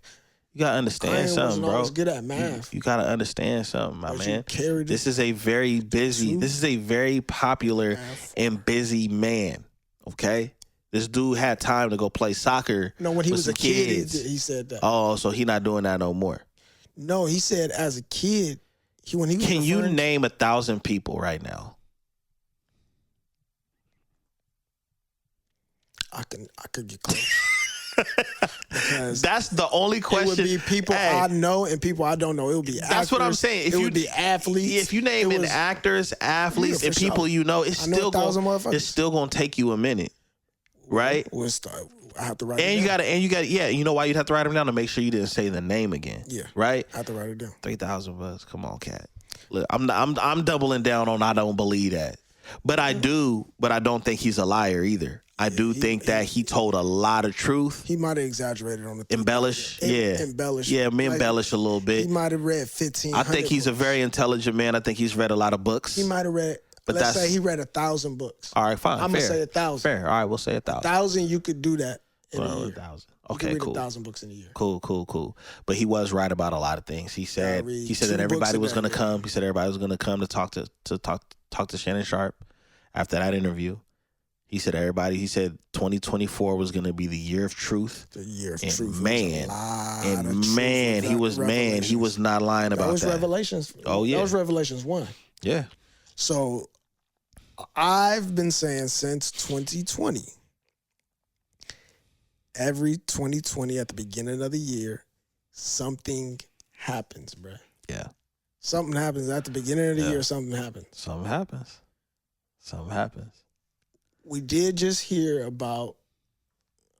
you gotta understand something, bro. I was good at math. You gotta understand something, my man. This is a very popular and busy man. Okay, this dude had time to go play soccer. No, when he was a kid, he said that. Oh, so he not doing that no more. No, he said as a kid, when he was. Can you name 1,000 people right now? I could get close. That's the only question. It would be people I know and people I don't know. It would be actors. That's what I'm saying. It would be athletes. If you name actors, athletes, and people you know, it's still gonna take you a minute, right? I have to write it down. And you got you know why you'd have to write them down? To make sure you didn't say the name again. Yeah. Right? I have to write it down. 3,000 bucks. Come on, Cat. Look, I'm doubling down on I don't believe that. But I don't think he's a liar either. I do think that he told a lot of truth. He might have exaggerated on the embellish. Embellish. Yeah, embellish a little bit. He might have read 15. I think he's a very intelligent man. I think he's read a lot of books. He might have read, let's say he read 1,000 books. All right, fine. I'm going to say 1,000. Fair. All right, we'll say 1,000. 1,000, you could do that in a year. 1,000. Okay, cool. You could read 1,000 books in a year. Cool. But he was right about a lot of things. He said that everybody was going to come. He said everybody was going to come to talk to Shannon Sharp after that interview. He said 2024 was going to be the year of truth. The year of and truth. He was not lying about that. That was Revelations. Oh, yeah. That was Revelations 1. Yeah. So I've been saying since 2020, every 2020 at the beginning of the year, something happens, bro. Yeah. Something happens at the beginning of the year. Something happens. Something happens. We did just hear about,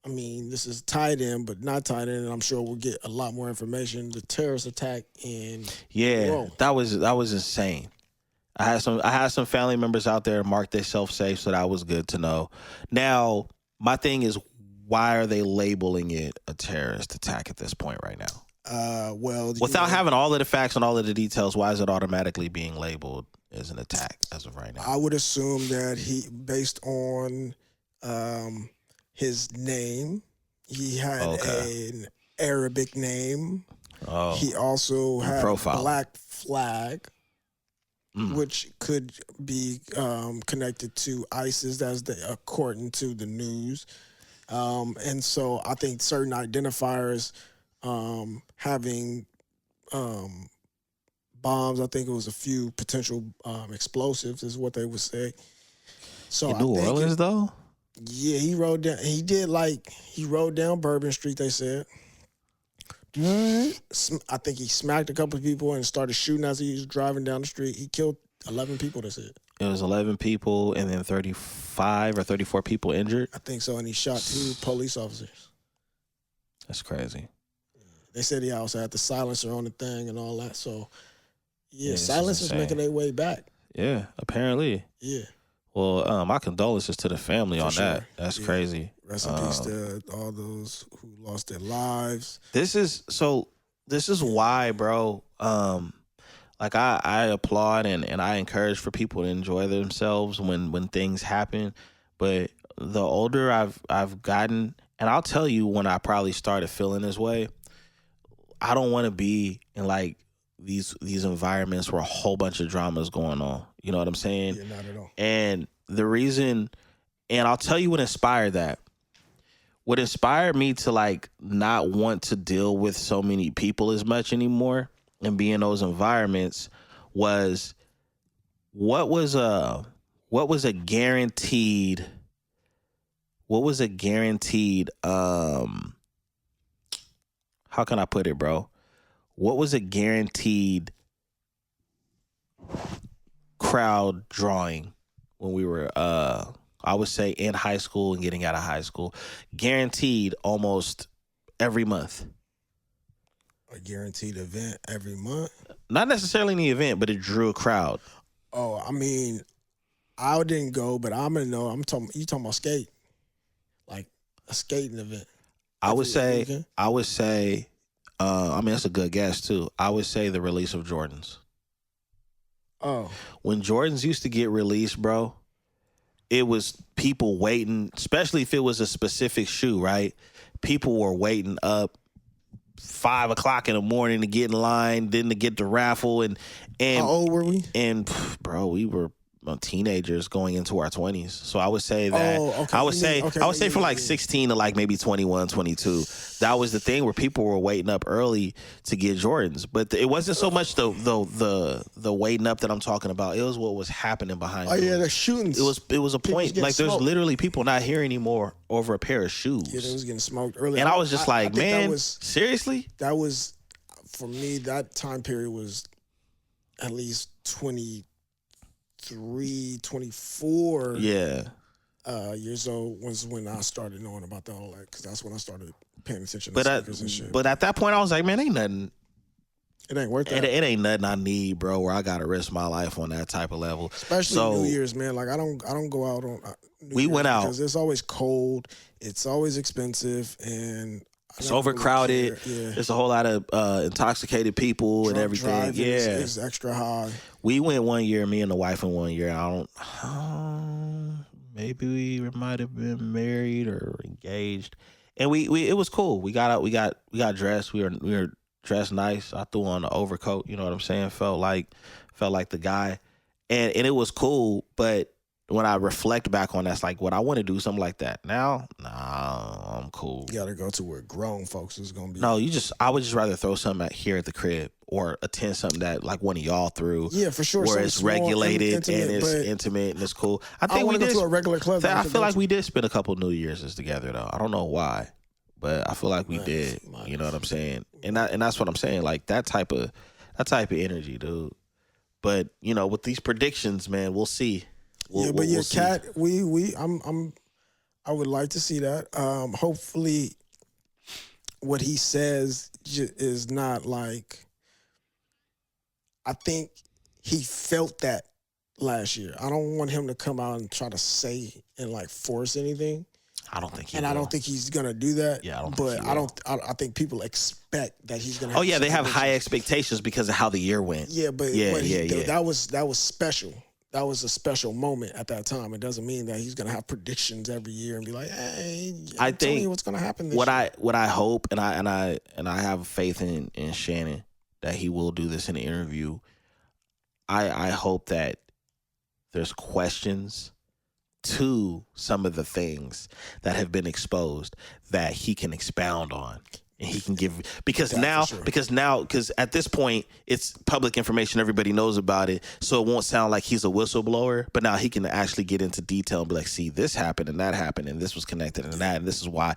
this is tied in, but not tied in, and I'm sure we'll get a lot more information. The terrorist attack in Rome. that was insane. I had some family members out there mark themselves safe, so that was good to know. Now, my thing is, why are they labeling it a terrorist attack at this point right now? Without having all of the facts and all of the details, why is it automatically being labeled as an attack as of right now? I would assume that based on his name, he had an Arabic name. Oh, He also had profile. Black Flag, which could be connected to ISIS, according to the news. And so I think certain identifiers having bombs, I think it was a few potential explosives is what they would say. So In New Orleans, though? Yeah, he rode down. He rode down Bourbon Street. They said. I think he smacked a couple of people and started shooting as he was driving down the street. He killed 11 people. They said. It was 11 people and then 35 or 34 people injured. I think so, and he shot 2 police officers. That's crazy. They said he also had the silencer on the thing and all that. So, yeah, this is silencers insane. making their way back. Yeah, apparently. Yeah. Well, my condolences to the family on sure. that. That's crazy. Rest in peace to all those who lost their lives. This is why, bro. Like I applaud and I encourage for people to enjoy themselves when things happen. But the older I've gotten, and I'll tell you when I probably started feeling this way, I don't want to be in like these environments where a whole bunch of drama is going on. You know what I'm saying? Yeah, not at all. And the reason, and I'll tell you what inspired that. What inspired me to like not want to deal with so many people as much anymore and be in those environments was what was a guaranteed how can I put it, bro? What was a guaranteed crowd drawing when we were I would say in high school and getting out of high school? Guaranteed almost every month. A guaranteed event every month? Not necessarily in the event, but it drew a crowd. Oh, I mean, I didn't go, but I'm gonna know. You talking about skate? Like a skating event. I would say, weekend? I mean, that's a good guess too. I would say the release of Jordans. Oh. When Jordans used to get released, bro, it was people waiting, especially if it was a specific shoe, right? People were waiting up 5 o'clock in the morning to get in line, then to get the raffle. And how old were we? And bro, we were teenagers going into our 20s. So I would say that I would say from like 16 to like maybe 21, 22. That was the thing where people were waiting up early to get Jordans. But it wasn't so much the waiting up that I'm talking about. It was what was happening behind. Oh yeah, the shootings. It was a point. Like there's literally people not here anymore over a pair of shoes. Yeah, they was getting smoked early. And I was just like, man, seriously? That was, for me, that time period was at least 23, 24 years old was when I started knowing about all that, because that's when I started paying attention to sneakers and shit. But at that point, I was like, man, ain't nothing. It ain't worth that. It ain't nothing I need, bro, where I got to risk my life on that type of level. Especially New Year's, man. Like, I don't go out on New Year's went out. because it's always cold. It's always expensive, and it's overcrowded. Really There's a whole lot of intoxicated people and everything. Driving yeah, is extra high. We went one year, me and the wife went one year. Maybe we might have been married or engaged, and we it was cool. We got out, we got dressed. We were dressed nice. I threw on the overcoat. You know what I'm saying? Felt like the guy, and it was cool. But when I reflect back on that, it's like, would I want to do something like that now? Nah, I'm cool. You gotta go to where grown folks is gonna be. No, I would just rather throw something here at the crib or attend something that like one of y'all threw. Yeah, for sure. Where Something it's small, regulated intimate, and it's intimate and it's cool. I think we did go to a regular club. I feel like we did spend a couple New Year's together though. I don't know why, but I feel like we did. You know what I'm saying? And that's what I'm saying. Like that type of energy, dude. But you know, with these predictions, man, we'll see. Cat, I would like to see that. Hopefully, what he says is not like. I think he felt that last year. I don't want him to come out and try to say and like force anything. I don't think I don't think he's gonna do that. Yeah, I think people expect that he's gonna. Oh yeah, they have high expectations because of how the year went. Yeah, but yeah. That was special. that was a special moment at that time. It doesn't mean that he's gonna have predictions every year and be like, "Hey, I'm telling you what's gonna happen this year." What I hope, and I have faith in Shannon that he will do this in the interview. I hope that there's questions to some of the things that have been exposed that he can expound on. And he can give, because at this point it's public information, everybody knows about it, so it won't sound like he's a whistleblower, but now he can actually get into detail and be like, see, this happened and that happened and this was connected and that, and this is why.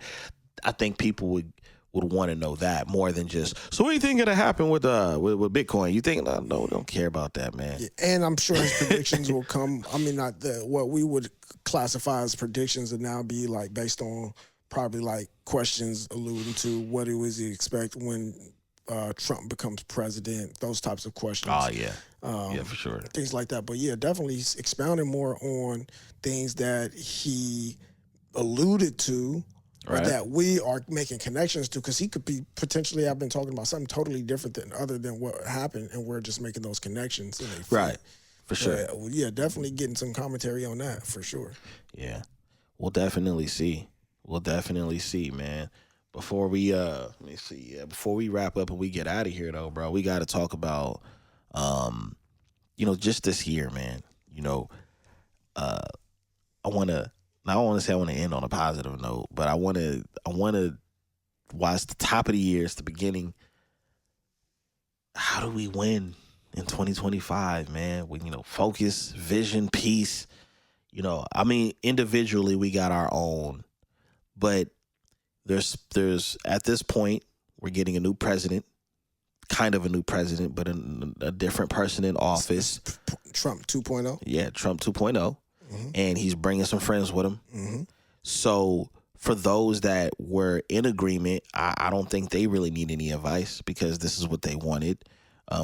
I think people would want to know that more than just, so what do you think gonna happen with Bitcoin? You think, no, we don't care about that, man. Yeah, and I'm sure his predictions will come. I mean, not what we would classify as predictions would now be like based on probably like questions alluding to what it was he expect when Trump becomes president, those types of questions. Oh, yeah. Yeah, for sure. Things like that. But yeah, definitely expounding more on things that he alluded to, or that we are making connections to, because he could be potentially have been talking about something totally different than other than what happened, and we're just making those connections. Right, for sure. Yeah, definitely getting some commentary on that, for sure. Yeah, we'll definitely see. We'll definitely see, man. Before we let me see. Yeah, before we wrap up and we get out of here, though, bro, we got to talk about, just this year, man. I want to. I don't want to say I want to end on a positive note, but I want to. While it's the top of the year, it's the beginning. How do we win in 2025, man? With focus, vision, peace. Individually we got our own. But there's at this point, we're getting a new president, kind of a new president, but a different person in office. Trump 2.0? Yeah, Trump 2.0. Mm-hmm. And he's bringing some friends with him. Mm-hmm. So for those that were in agreement, I don't think they really need any advice because this is what they wanted.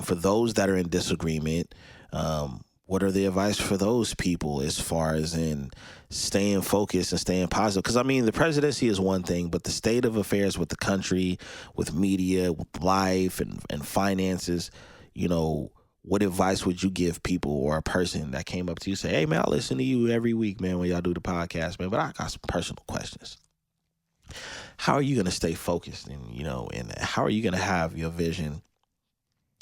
For those that are in disagreement, what are the advice for those people as far as in staying focused and staying positive? Because, the presidency is one thing, but the state of affairs with the country, with media, with life and finances, what advice would you give people or a person that came up to you and say, hey, man, I listen to you every week, man, when y'all do the podcast, man, but I got some personal questions. How are you going to stay focused and how are you going to have your vision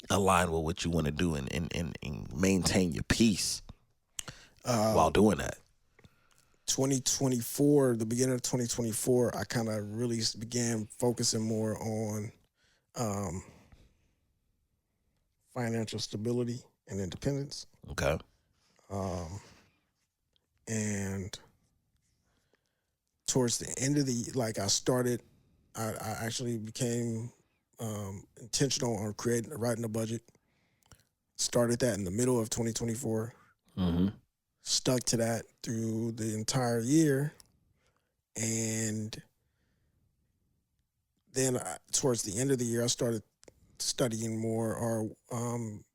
align with what you want to do and maintain your peace while doing that? 2024, the beginning of 2024, I kind of really began focusing more on financial stability and independence. Okay. And towards the end of I actually became intentional on writing a budget. Started that in the middle of 2024. Mm-hmm. Stuck to that through the entire year. And then towards the end of the year, I started studying more or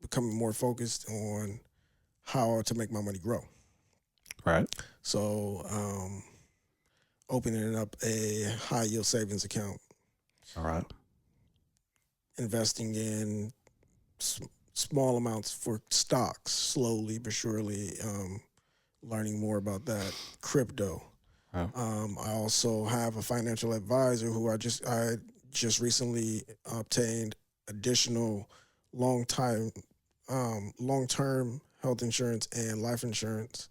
becoming more focused on how to make my money grow. Right. So opening up a high yield savings account. All right. Investing in small amounts for stocks, slowly but surely, learning more about that. Crypto. Oh. I also have a financial advisor who I just recently obtained additional long-term health insurance and life insurance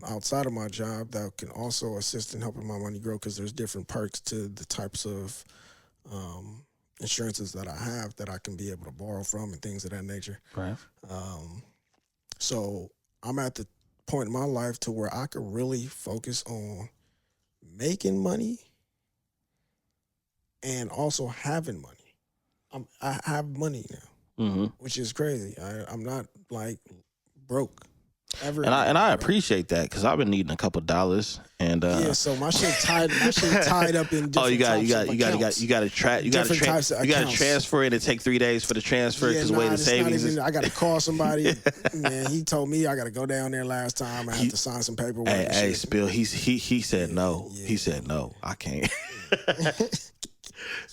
outside of my job that can also assist in helping my money grow, because there's different perks to the types of insurances that I have that I can be able to borrow from and things of that nature. Right. So I'm at the point in my life to where I could really focus on making money and also having money. I have money now, mm-hmm. which is crazy. I'm not like broke. Ever. And I appreciate that, because I've been needing a couple dollars, and so my shit tied up in different you got to transfer it and take 3 days for the transfer because the way the savings. I got to call somebody. Man, he told me I got to go down there last time. I have to sign some paperwork. Hey, Spill. He said no. Yeah. He said no. I can't.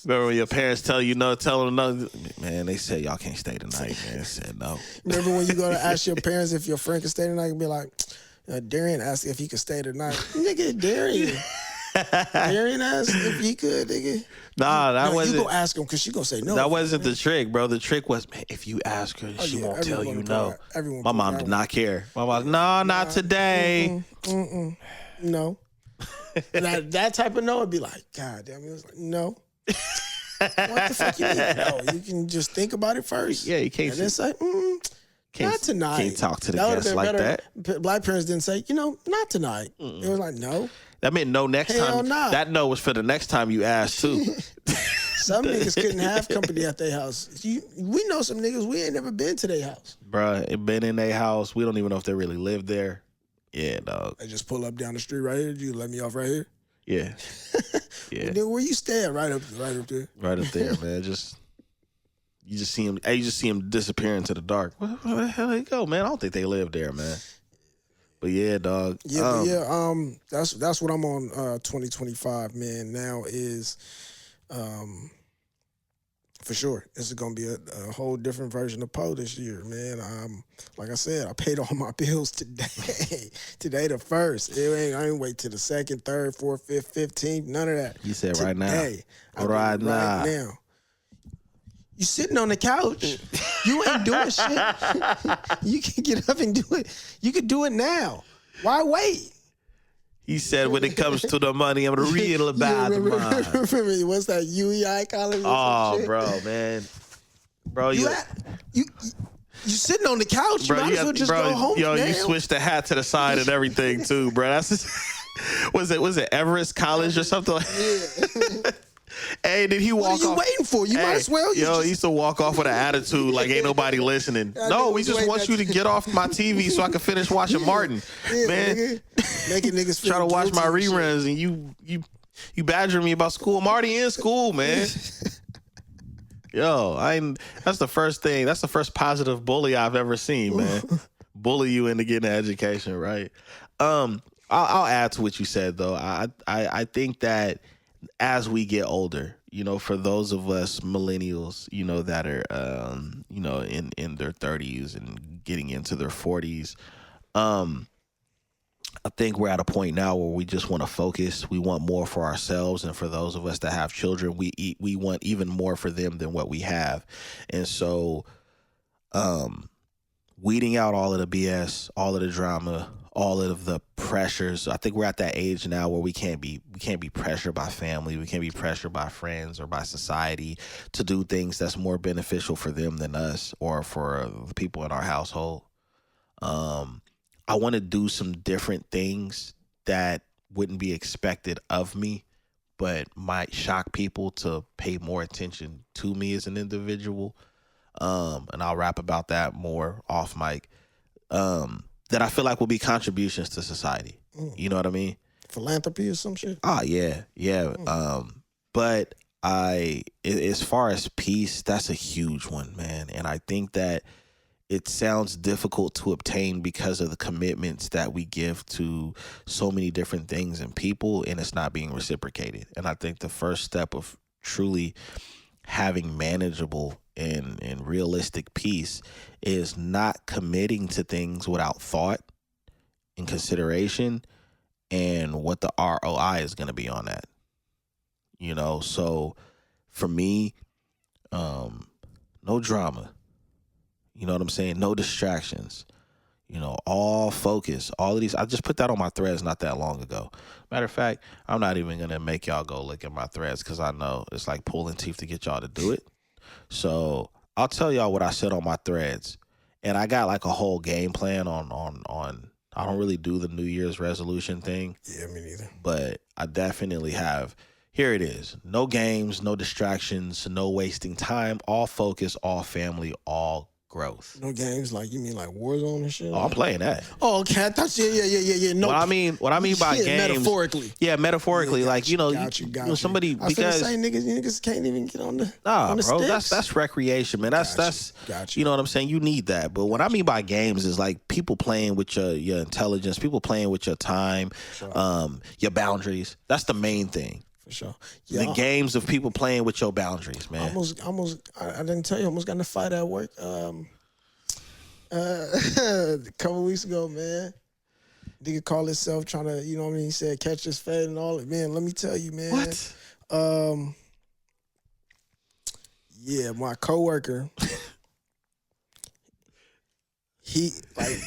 Remember when your parents tell you no, tell them no? Man, they said y'all can't stay tonight, man. I said no. Remember when you go to ask your parents if your friend can stay tonight and be like, Darian asked if he could stay tonight. Nigga, Darian. Darian asked if he could, nigga. Nah, that wasn't. You go ask him because she gonna say no. That wasn't the trick, bro. The trick was, man, if you ask her, she won't tell you no. My mom did not care. My mom, no, not today. No. That type of no would be like, God damn, it was like, no. What the fuck you mean? No, you can just think about it first. Yeah, you can't. And then say, not tonight. Can't talk to the guests like that. Black parents didn't say, not tonight. It was like, no. That meant no next time. Nah. That no was for the next time you asked too. Some niggas couldn't have company at their house. We know some niggas, we ain't never been to their house. Bruh, it been in their house. We don't even know if they really live there. Yeah, dog. I just pull up down the street right here. You let me off right here? Yeah. Yeah. Then where you staying? Right up there. Right up there, man. You just see him. You just see him disappear into the dark. Where the hell they go, man? I don't think they live there, man. But yeah, dog. Yeah, that's what I'm on 2025, man. Now is for sure. This is gonna be a whole different version of Poe this year, man. Like I said, I paid all my bills today. Today the 1st. I ain't wait till the 2nd, 3rd, 4th, 5th, 15th. None of that. You said today, right now. Right now. You sitting on the couch. You ain't doing shit. You can get up and do it. You can do it now. Why wait? He said when it comes to the money, I'm real about the money. Remember, what's that UEI college? Oh, bro, man. Bro, you sitting on the couch. Bro, you might as well just go home. Yo, now. you switched the hat to the side and everything too, bro. That's was it Everest College or something? Yeah. Hey, did he walk off? What are you waiting for? You might as well. He used to walk off with an attitude like ain't nobody listening. No, we just want you to get off my TV so I can finish watching Martin. Yeah, man. Nigga. Making niggas try to watch my reruns and you badgering me about school. I'm already in school, man. Yo, that's the first thing. That's the first positive bully I've ever seen, man. Bully you into getting an education, right? I'll add to what you said though. I think that as we get older, for those of us millennials, that are, in their 30s and getting into their 40s, I think we're at a point now where we just want to focus. We want more for ourselves, and for those of us that have children, we want even more for them than what we have. And so, weeding out all of the BS, all of the drama, all of the pressures. I think we're at that age now where we can't be pressured by family. We can't be pressured by friends or by society to do things that's more beneficial for them than us or for the people in our household. I want to do some different things that wouldn't be expected of me, but might shock people to pay more attention to me as an individual. And I'll rap about that more off mic. That I feel like will be contributions to society. You know what I mean? Philanthropy or some shit? Oh, yeah. But as far as peace, that's a huge one, man. And I think that it sounds difficult to obtain because of the commitments that we give to so many different things and people, and it's not being reciprocated. And I think the first step of truly having manageable and realistic peace is not committing to things without thought and consideration and what the ROI is going to be on that. So for me, no drama. You know what I'm saying? No distractions. All focus. All of these. I just put that on my threads not that long ago. Matter of fact, I'm not even going to make y'all go look at my threads because I know it's like pulling teeth to get y'all to do it. So I'll tell y'all what I said on my threads. And I got like a whole game plan on I don't really do the New Year's resolution thing. Yeah, me neither. But I definitely have. Here it is. No games, no distractions, no wasting time, all focus, all family, all growth. No games, like you mean like Warzone and shit? Oh, I'm playing that. Oh, okay. I thought yeah. No. What I mean by games, metaphorically. Yeah, metaphorically, got you. somebody I because say niggas can't even get on the nah, on the bro, sticks. that's recreation, man. That's Gotcha. You know what I'm saying? You need that. But what I mean by games is like people playing with your intelligence, people playing with your time, Sure. your boundaries. That's the main thing. For sure. The Yeah, games of people playing with your boundaries, man. I didn't tell you, almost got in a fight at work. A couple weeks ago, man. Nigga called himself trying to, you know what I mean? He said catch his fade and all that. Man, let me tell you, man. What? Yeah, my coworker. He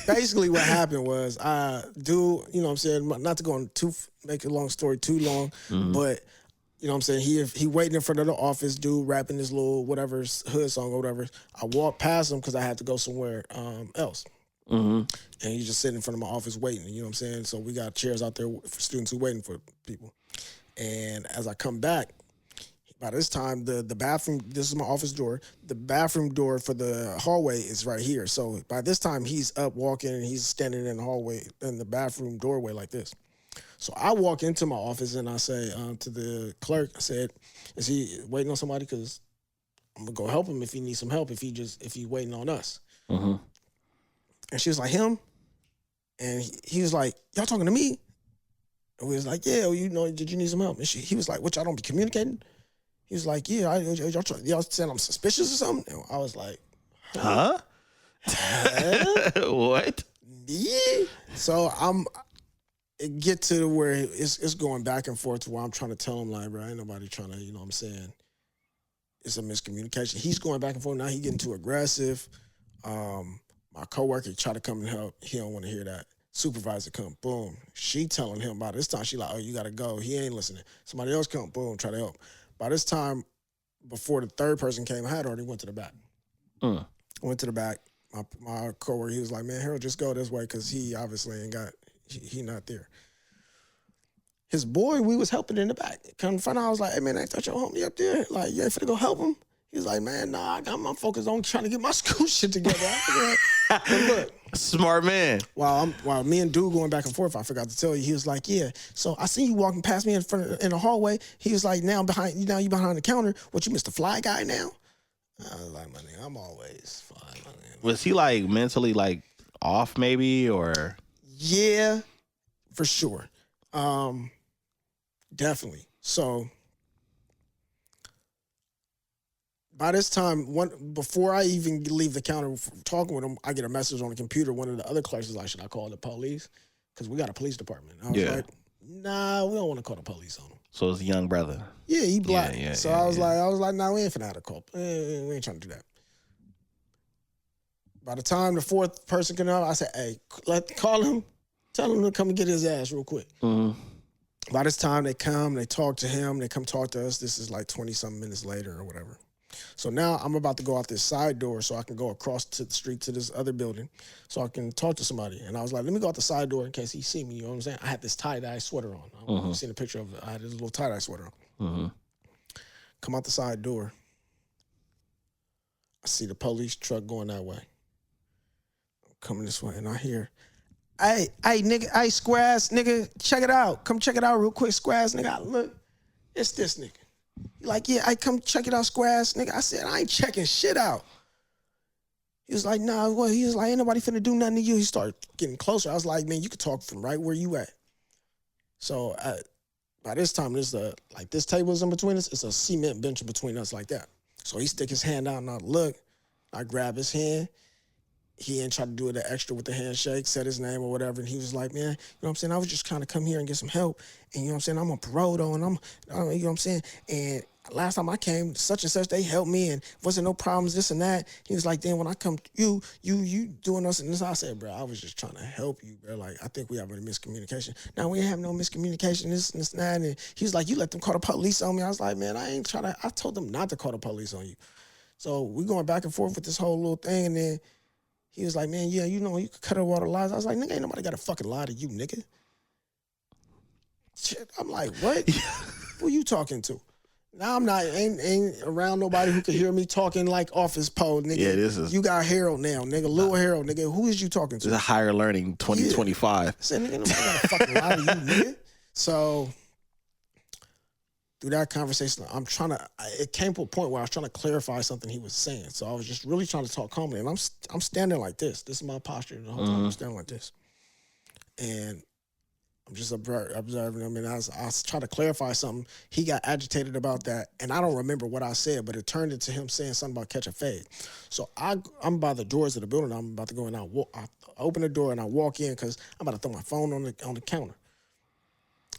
basically what happened was you know what I'm saying, not to go on make a long story too long, but you know what I'm saying, he waiting in front of the office, dude rapping this little whatever hood song or whatever. I walked past him because I had to go somewhere else. And he's just sitting in front of my office waiting, you know what I'm saying? So we got chairs out there for students who waiting for people. And as I come back, by this time, the bathroom, this is my office door, the bathroom door for the hallway is right here. So by this time, he's up walking and he's standing in the hallway, in the bathroom doorway like this. So I walk into my office and I say to the clerk, I said, is he waiting on somebody? Because I'm going to go help him if he needs some help, if he's waiting on us. And she was like, him? And he was like, y'all talking to me? And we was like, yeah, well, you know, did you need some help? And he was like, what, y'all don't be communicating? He was like, yeah, y'all saying I'm suspicious or something? And I was like, huh? What? Yeah. So it get to where it's going back and forth to where I'm trying to tell him, like, bro, ain't nobody trying to, you know what I'm saying? It's a miscommunication. He's going back and forth. Now he getting too aggressive. My coworker tried to come and help. He don't want to hear that. Supervisor come, boom. She telling him by this time, she like, oh, you got to go. He ain't listening. Somebody else come, boom, try to help. By this time, before the third person came, I had already went to the back. Went to the back. My coworker, he was like, man, Harold, just go this way because he obviously ain't got, he not there. His boy, we was helping in the back. Come to find out, I was like, hey, man, I thought your homie up there. Like, you ain't finna go help him? He was like, man, nah, I got my focus on trying to get my school shit together. But look. Smart man. While me and dude going back and forth, I forgot to tell you, he was like, yeah, so I seen you walking past me in the hallway. He was like, now you behind the counter. What, you Mr. Fly Guy now? I was like, my nigga, I'm always fly, my nigga. Was he like mentally like off maybe or? Yeah, for sure. Definitely. So by this time, before I even leave the counter talking with him, I get a message on the computer. One of the other clerks is like, should I call the police? Because we got a police department. I was like, nah, we don't want to call the police on him. So it's a young brother. Yeah, he black. Yeah, so I was like, nah, we ain't finna have to call. We ain't trying to do that. By the time the fourth person came out, I said, hey, call him. Tell him to come and get his ass real quick. By this time, they come, they talk to him, they come talk to us. This is like 20-something minutes later or whatever. So now I'm about to go out this side door so I can go across to the street to this other building so I can talk to somebody. And I was like, let me go out the side door in case he see me. You know what I'm saying? I had this tie-dye sweater on. I don't know if you've seen a picture of it. I had this little tie-dye sweater on. Come out the side door. I see the police truck going that way. I'm coming this way, and I hear, hey, nigga, hey, squares, nigga, check it out. Come check it out real quick, squares, nigga. Look, it's this nigga. He like, yeah, I come check it out, squares, nigga. I said, I ain't checking shit out. He was like, nah, well, he was like, ain't nobody finna do nothing to you. He started getting closer. I was like, man, you could talk from right where you at. So by this time, this table's in between us. It's a cement bench between us like that. So he stick his hand out and I look. I grab his hand. He ain't try to do it extra with the handshake, said his name or whatever. And he was like, man, you know what I'm saying? I was just trying to come here and get some help. And you know what I'm saying? I'm on parole though. And you know what I'm saying? And last time I came, such and such, they helped me and wasn't no problems, this and that. He was like, then when I come, you doing us and this. I said, bro, I was just trying to help you, bro. Like, I think we have a miscommunication. Now, we ain't have no miscommunication, this and that. And he was like, you let them call the police on me. I was like, man, I told them not to call the police on you. So we going back and forth with this whole little thing. And then he was like, man, yeah, you know, you could cut out all the lies. I was like, nigga, ain't nobody got to fucking lie to you, nigga. Shit, I'm like, what? Who you talking to? Now I'm not, ain't around nobody who can hear me talking like office pole, nigga. Yeah, this is. You got Harold now, nigga, Lil Harold, nigga. Who is you talking to? This is a higher learning 2025. I said, nigga, nobody got to fucking lie to you, nigga. So through that conversation, it came to a point where I was trying to clarify something he was saying. So I was just really trying to talk calmly. And I'm standing like this. This is my posture the whole time. I'm standing like this. And I'm just observing him, and I was trying to clarify something. He got agitated about that, and I don't remember what I said, but it turned into him saying something about catch a fade. So I'm by the doors of the building. I'm about to go in. I open the door and I walk in because I'm about to throw my phone on the counter.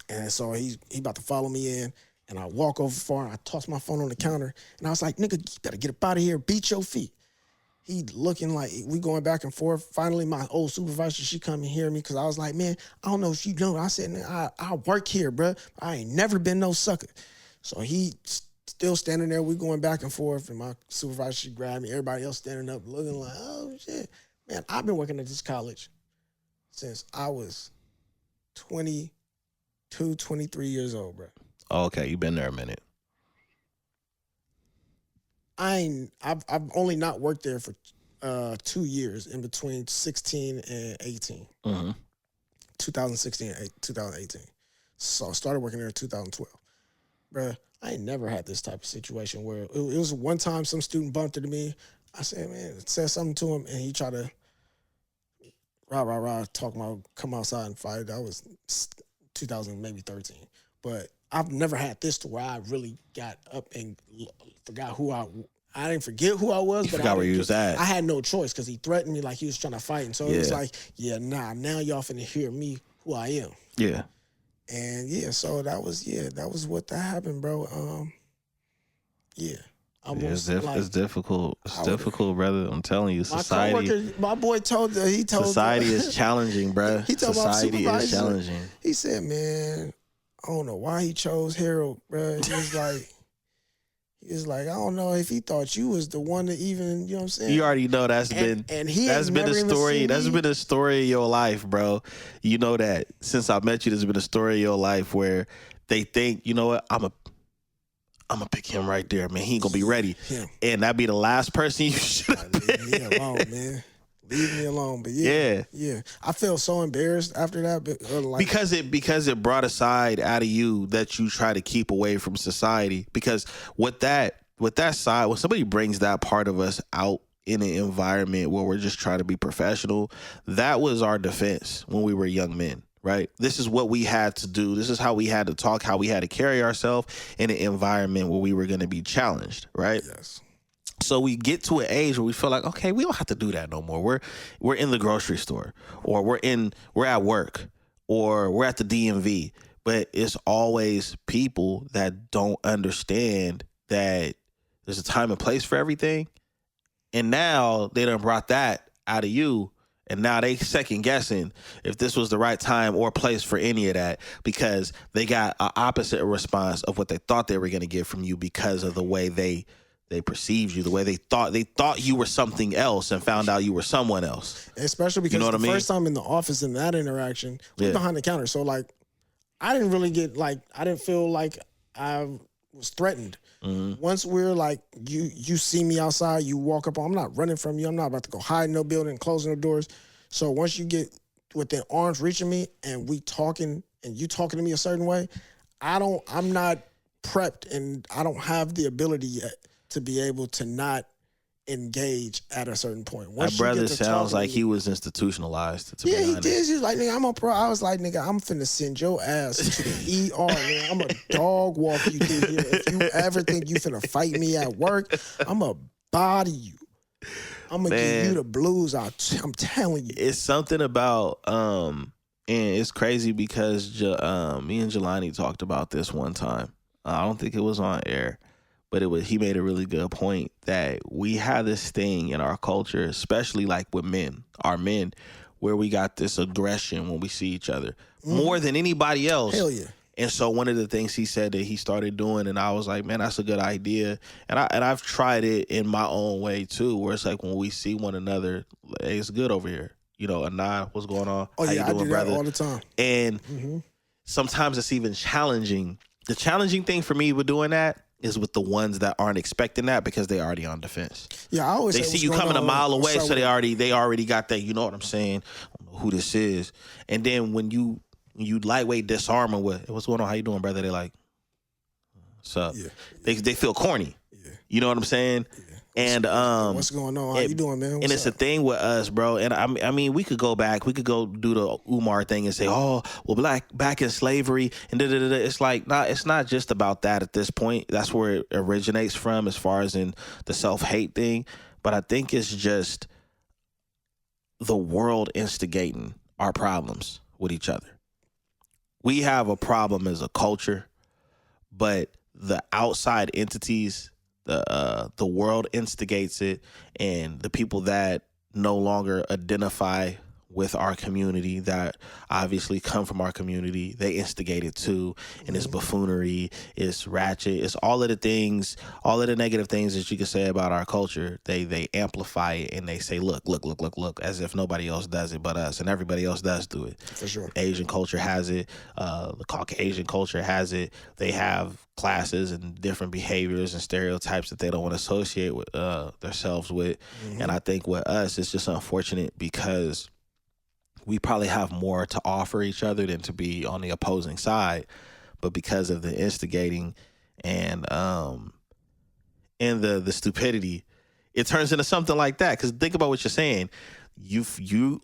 And so he's about to follow me in, and I walk over far. I toss my phone on the counter, and I was like, "Nigga, you better get up out of here. Beat your feet." He looking like we going back and forth. Finally, my old supervisor, she come and hear me because I was like, man, I don't know if you know. I said, I work here, bro. I ain't never been no sucker. So he still standing there. We going back and forth, and my supervisor, she grabbed me. Everybody else standing up looking like, oh, shit. Man, I've been working at this college since I was 22, 23 years old, bro. Oh, okay, you've been there a minute. I've only not worked there for 2 years in between 16 and 18. 2016 and 2018. So I started working there in 2012. Bruh, I ain't never had this type of situation where it was one time some student bumped into me. I said, man, said something to him, and he tried to talk about come outside and fight. That was 2000, maybe 13. But I've never had this to where I really got up and forgot who I didn't forget who I was, but forgot where you was at. I had no choice because he threatened me like he was trying to fight. And so it was like, now y'all finna hear me who I am. Yeah. And so that was what that happened, bro. It's difficult. It's difficult, brother. I'm telling you, society. My boy told society is challenging, bro. He told society is challenging. He said, man, I don't know why he chose Harold, bro. He was like, I don't know if he thought you was the one to even, you know what I'm saying? You already know that's been a story. That's been a story of your life, bro. You know that since I met you, there's been a story of your life where they think, you know what, I'm gonna pick him right there, man. He ain't gonna be ready. And that'd be the last person you should have picked. Leave me alone, man. Leave me alone. But yeah. I felt so embarrassed after that. But, because it brought a side out of you that you try to keep away from society. Because with that side, when somebody brings that part of us out in an environment where we're just trying to be professional, that was our defense when we were young men. Right? This is what we had to do. This is how we had to talk, how we had to carry ourselves in an environment where we were going to be challenged. Right? Yes. So we get to an age where we feel like, okay, we don't have to do that no more. We're in the grocery store, or we're at work, or we're at the DMV. But it's always people that don't understand that there's a time and place for everything. And now they done brought that out of you. And now they second guessing if this was the right time or place for any of that, because they got an opposite response of what they thought they were going to get from you because of the way they perceived you, the way they thought you were something else and found out you were someone else. Especially because first time in the office in that interaction, we're behind the counter. So like, I didn't really I didn't feel like I was threatened. Mm-hmm. Once we're like, you see me outside, you walk up, I'm not running from you. I'm not about to go hide in no building and closing the doors. So once you get within arms reaching me and we talking and you talking to me a certain way, I'm not prepped and I don't have the ability yet to be able to not engage at a certain point. My brother sounds like he was institutionalized. To be honest. He did. He was like, nigga, I'm a pro. I was like, nigga, I'm finna send your ass to the ER, man. I'm a dog walk you through here. If you ever think you finna fight me at work, I'm gonna body you. I'm gonna give you the blues. I'm telling you. It's something about, and it's crazy because me and Jelani talked about this one time. I don't think it was on air. But he made a really good point that we have this thing in our culture, especially like with our men, where we got this aggression when we see each other more than anybody else. Hell yeah. And so one of the things he said that he started doing, and I was like, man, that's a good idea. And I've tried it in my own way too, where it's like when we see one another, hey, it's good over here. You know, Anah, what's going on? Oh, how yeah, you doing, I do brother? that all the time. And sometimes it's even challenging. The challenging thing for me with doing that is with the ones that aren't expecting that because they already on defense. Yeah, I always they see you coming a mile away, so they already got that. You know what I'm saying? I don't know who this is. And then when you lightweight disarm them with, what's going on? How you doing, brother? They like, what's up? Yeah. They feel corny. Yeah. You know what I'm saying? And What's going on? How you doing, man? And it's a thing with us, bro. And I mean, we could go back. We could go do the Umar thing and say, oh, well, back in slavery. And da-da-da-da. It's like, nah, it's not just about that at this point. That's where it originates from as far as in the self-hate thing. But I think it's just the world instigating our problems with each other. We have a problem as a culture, but the outside entities, the world instigates it, and the people that no longer identify with our community, that obviously come from our community, they instigate it too. And it's buffoonery, it's ratchet, it's all of the things, all of the negative things that you could say about our culture. They amplify it and they say, look, as if nobody else does it but us, and everybody else does do it. For sure. Asian culture has it. The Caucasian culture has it. They have classes and different behaviors and stereotypes that they don't want to associate with themselves with. And I think with us, it's just unfortunate because we probably have more to offer each other than to be on the opposing side, but because of the instigating and the stupidity, it turns into something like that. Because think about what you're saying. You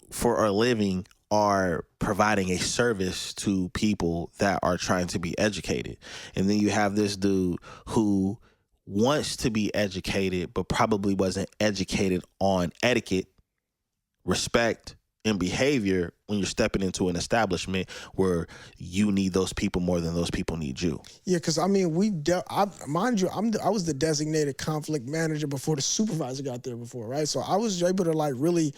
for a living are providing a service to people that are trying to be educated, and then you have this dude who wants to be educated, but probably wasn't educated on etiquette, respect, and behavior when you're stepping into an establishment where you need those people more than those people need you. Yeah, because I mean, mind you, I was the designated conflict manager before the supervisor got there before, right? So I was able to like really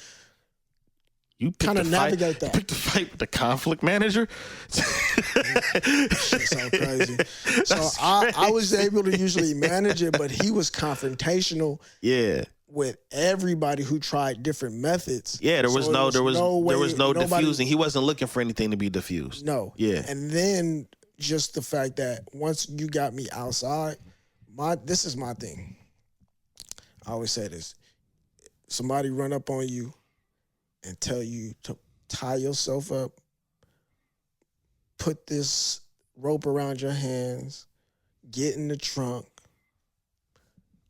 kind of navigate that. You picked the fight with the conflict manager? Shit's so crazy. So I was able to usually manage it, but he was confrontational. Yeah. With everybody who tried different methods. Yeah, there was no nobody, diffusing. He wasn't looking for anything to be diffused. No. Yeah. And then just the fact that once you got me outside, this is my thing. I always say this. Somebody run up on you and tell you to tie yourself up, put this rope around your hands, get in the trunk.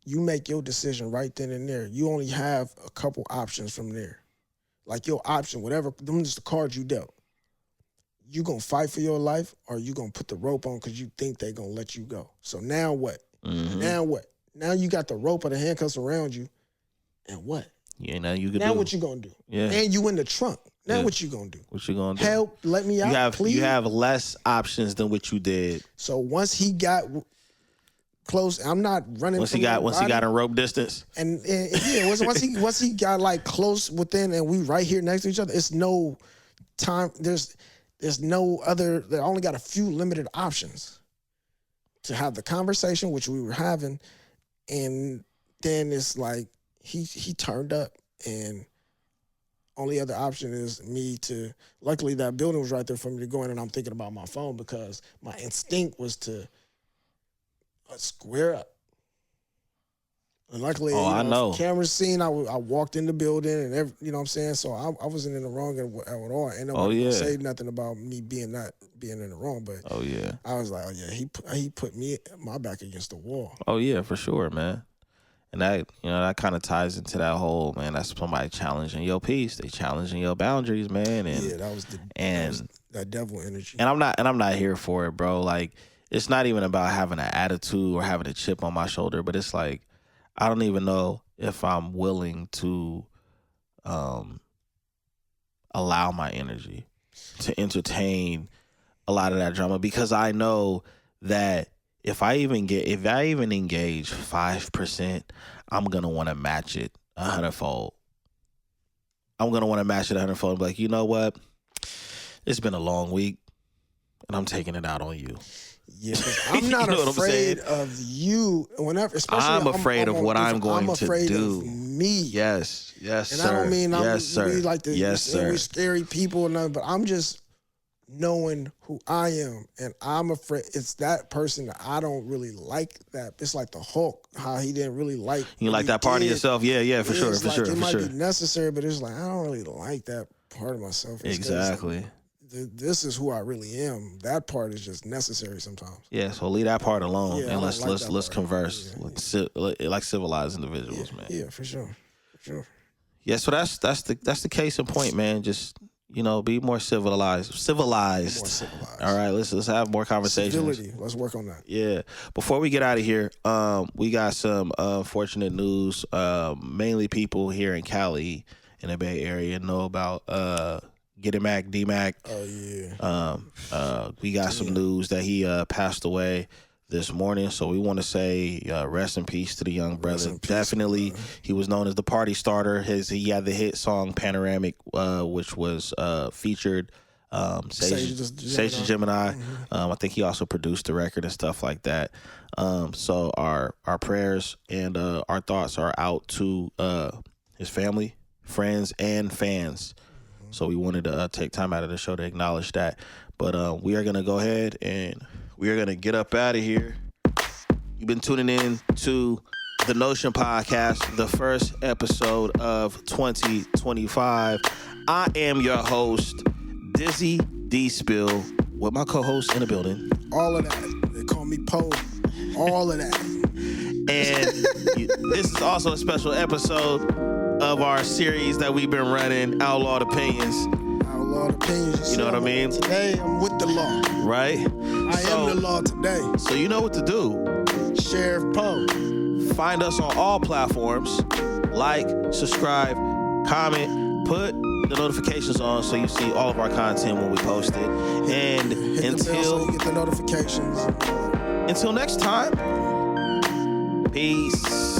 You make your decision right then and there. You only have a couple options from there. Like your option, whatever, them is the cards you dealt. You gonna fight for your life, or you gonna put the rope on because you think they gonna let you go. So now what? Now what? Now you got the rope or the handcuffs around you, and what? Yeah, now you can Now what you gonna do? Yeah. And you in the trunk. Now what you gonna do? What you gonna do? Help, let me out, please. You have less options than what you did. So once he got close, I'm not running. Once he got in rope distance, and yeah, once he got like close within, and we right here next to each other, it's no time. There's no other. They only got a few limited options to have the conversation, which we were having, and then it's like he turned up, and only other option is me to. Luckily, that building was right there for me to go in, and I'm thinking about my phone because my instinct was to square up. And luckily, I know. Camera scene, I walked in the building, and you know what I'm saying? So I wasn't in the wrong at all. And nobody say nothing about me not being in the wrong, but I was like, oh yeah, he put my back against the wall. Oh yeah, for sure, man. And that, that kind of ties into that whole, man, that's somebody challenging your peace. They challenging your boundaries, man. And yeah, that was that devil energy. And I'm not here for it, bro. Like, it's not even about having an attitude or having a chip on my shoulder, but it's like, I don't even know if I'm willing to allow my energy to entertain a lot of that drama, because I know that if I even engage 5%, I'm gonna want to match it 100-fold. I'm gonna want to match it 100-fold and be like, you know what? It's been a long week, and I'm taking it out on you. Yeah, I'm not afraid of you. Whenever, especially, I'm afraid of what I'm going to do. I'm afraid of me. Yes, and sir. I don't mean we like the sir. scary people or nothing, but I'm just knowing who I am, and I'm afraid it's that person that I don't really like. That it's like the Hulk, how he didn't really like. You like that part of yourself? Yeah, for sure, for sure. It might be necessary, but it's like I don't really like that part of myself. Exactly. this is who I really am. That part is just necessary sometimes. Yeah, so leave that part alone, Yeah, I and don't like that let's part. converse like civilized individuals, Yeah, man. yeah, for sure. Yeah, so that's the case in point, man. Just be more civilized. More civilized. All right, let's have more conversations. Civility. Let's work on that. Yeah. Before we get out of here, we got some unfortunate news. Mainly people here in Cali, in the Bay Area, know about Get It Mac, D-Mac. Oh yeah. We got some news that he passed away this morning, so we want to say rest in peace to the young brother. Definitely, he was known as the party starter. He had the hit song Panoramic, which was featured Sage Gemini. I think he also produced the record and stuff like that. So our prayers and our thoughts are out to his family, friends, and fans. So we wanted to take time out of the show to acknowledge that. But we are going to go ahead and we are going to get up out of here. You've been tuning in to the Notion Podcast, the first episode of 2025. I am your host, Dizzy D Spill, with my co-host in the building. All of that. They call me Poe. All of that. And this is also a special episode of our series that we've been running, Outlawed Opinions. Outlawed Opinions. You know what I mean? Today, I'm with the law. Right? I am the law today. So you know what to do. Sheriff Poe. Find us on all platforms. Like, subscribe, comment, put the notifications on so you see all of our content when we post it. And Hit the bell so you get the notifications. Until next time, peace.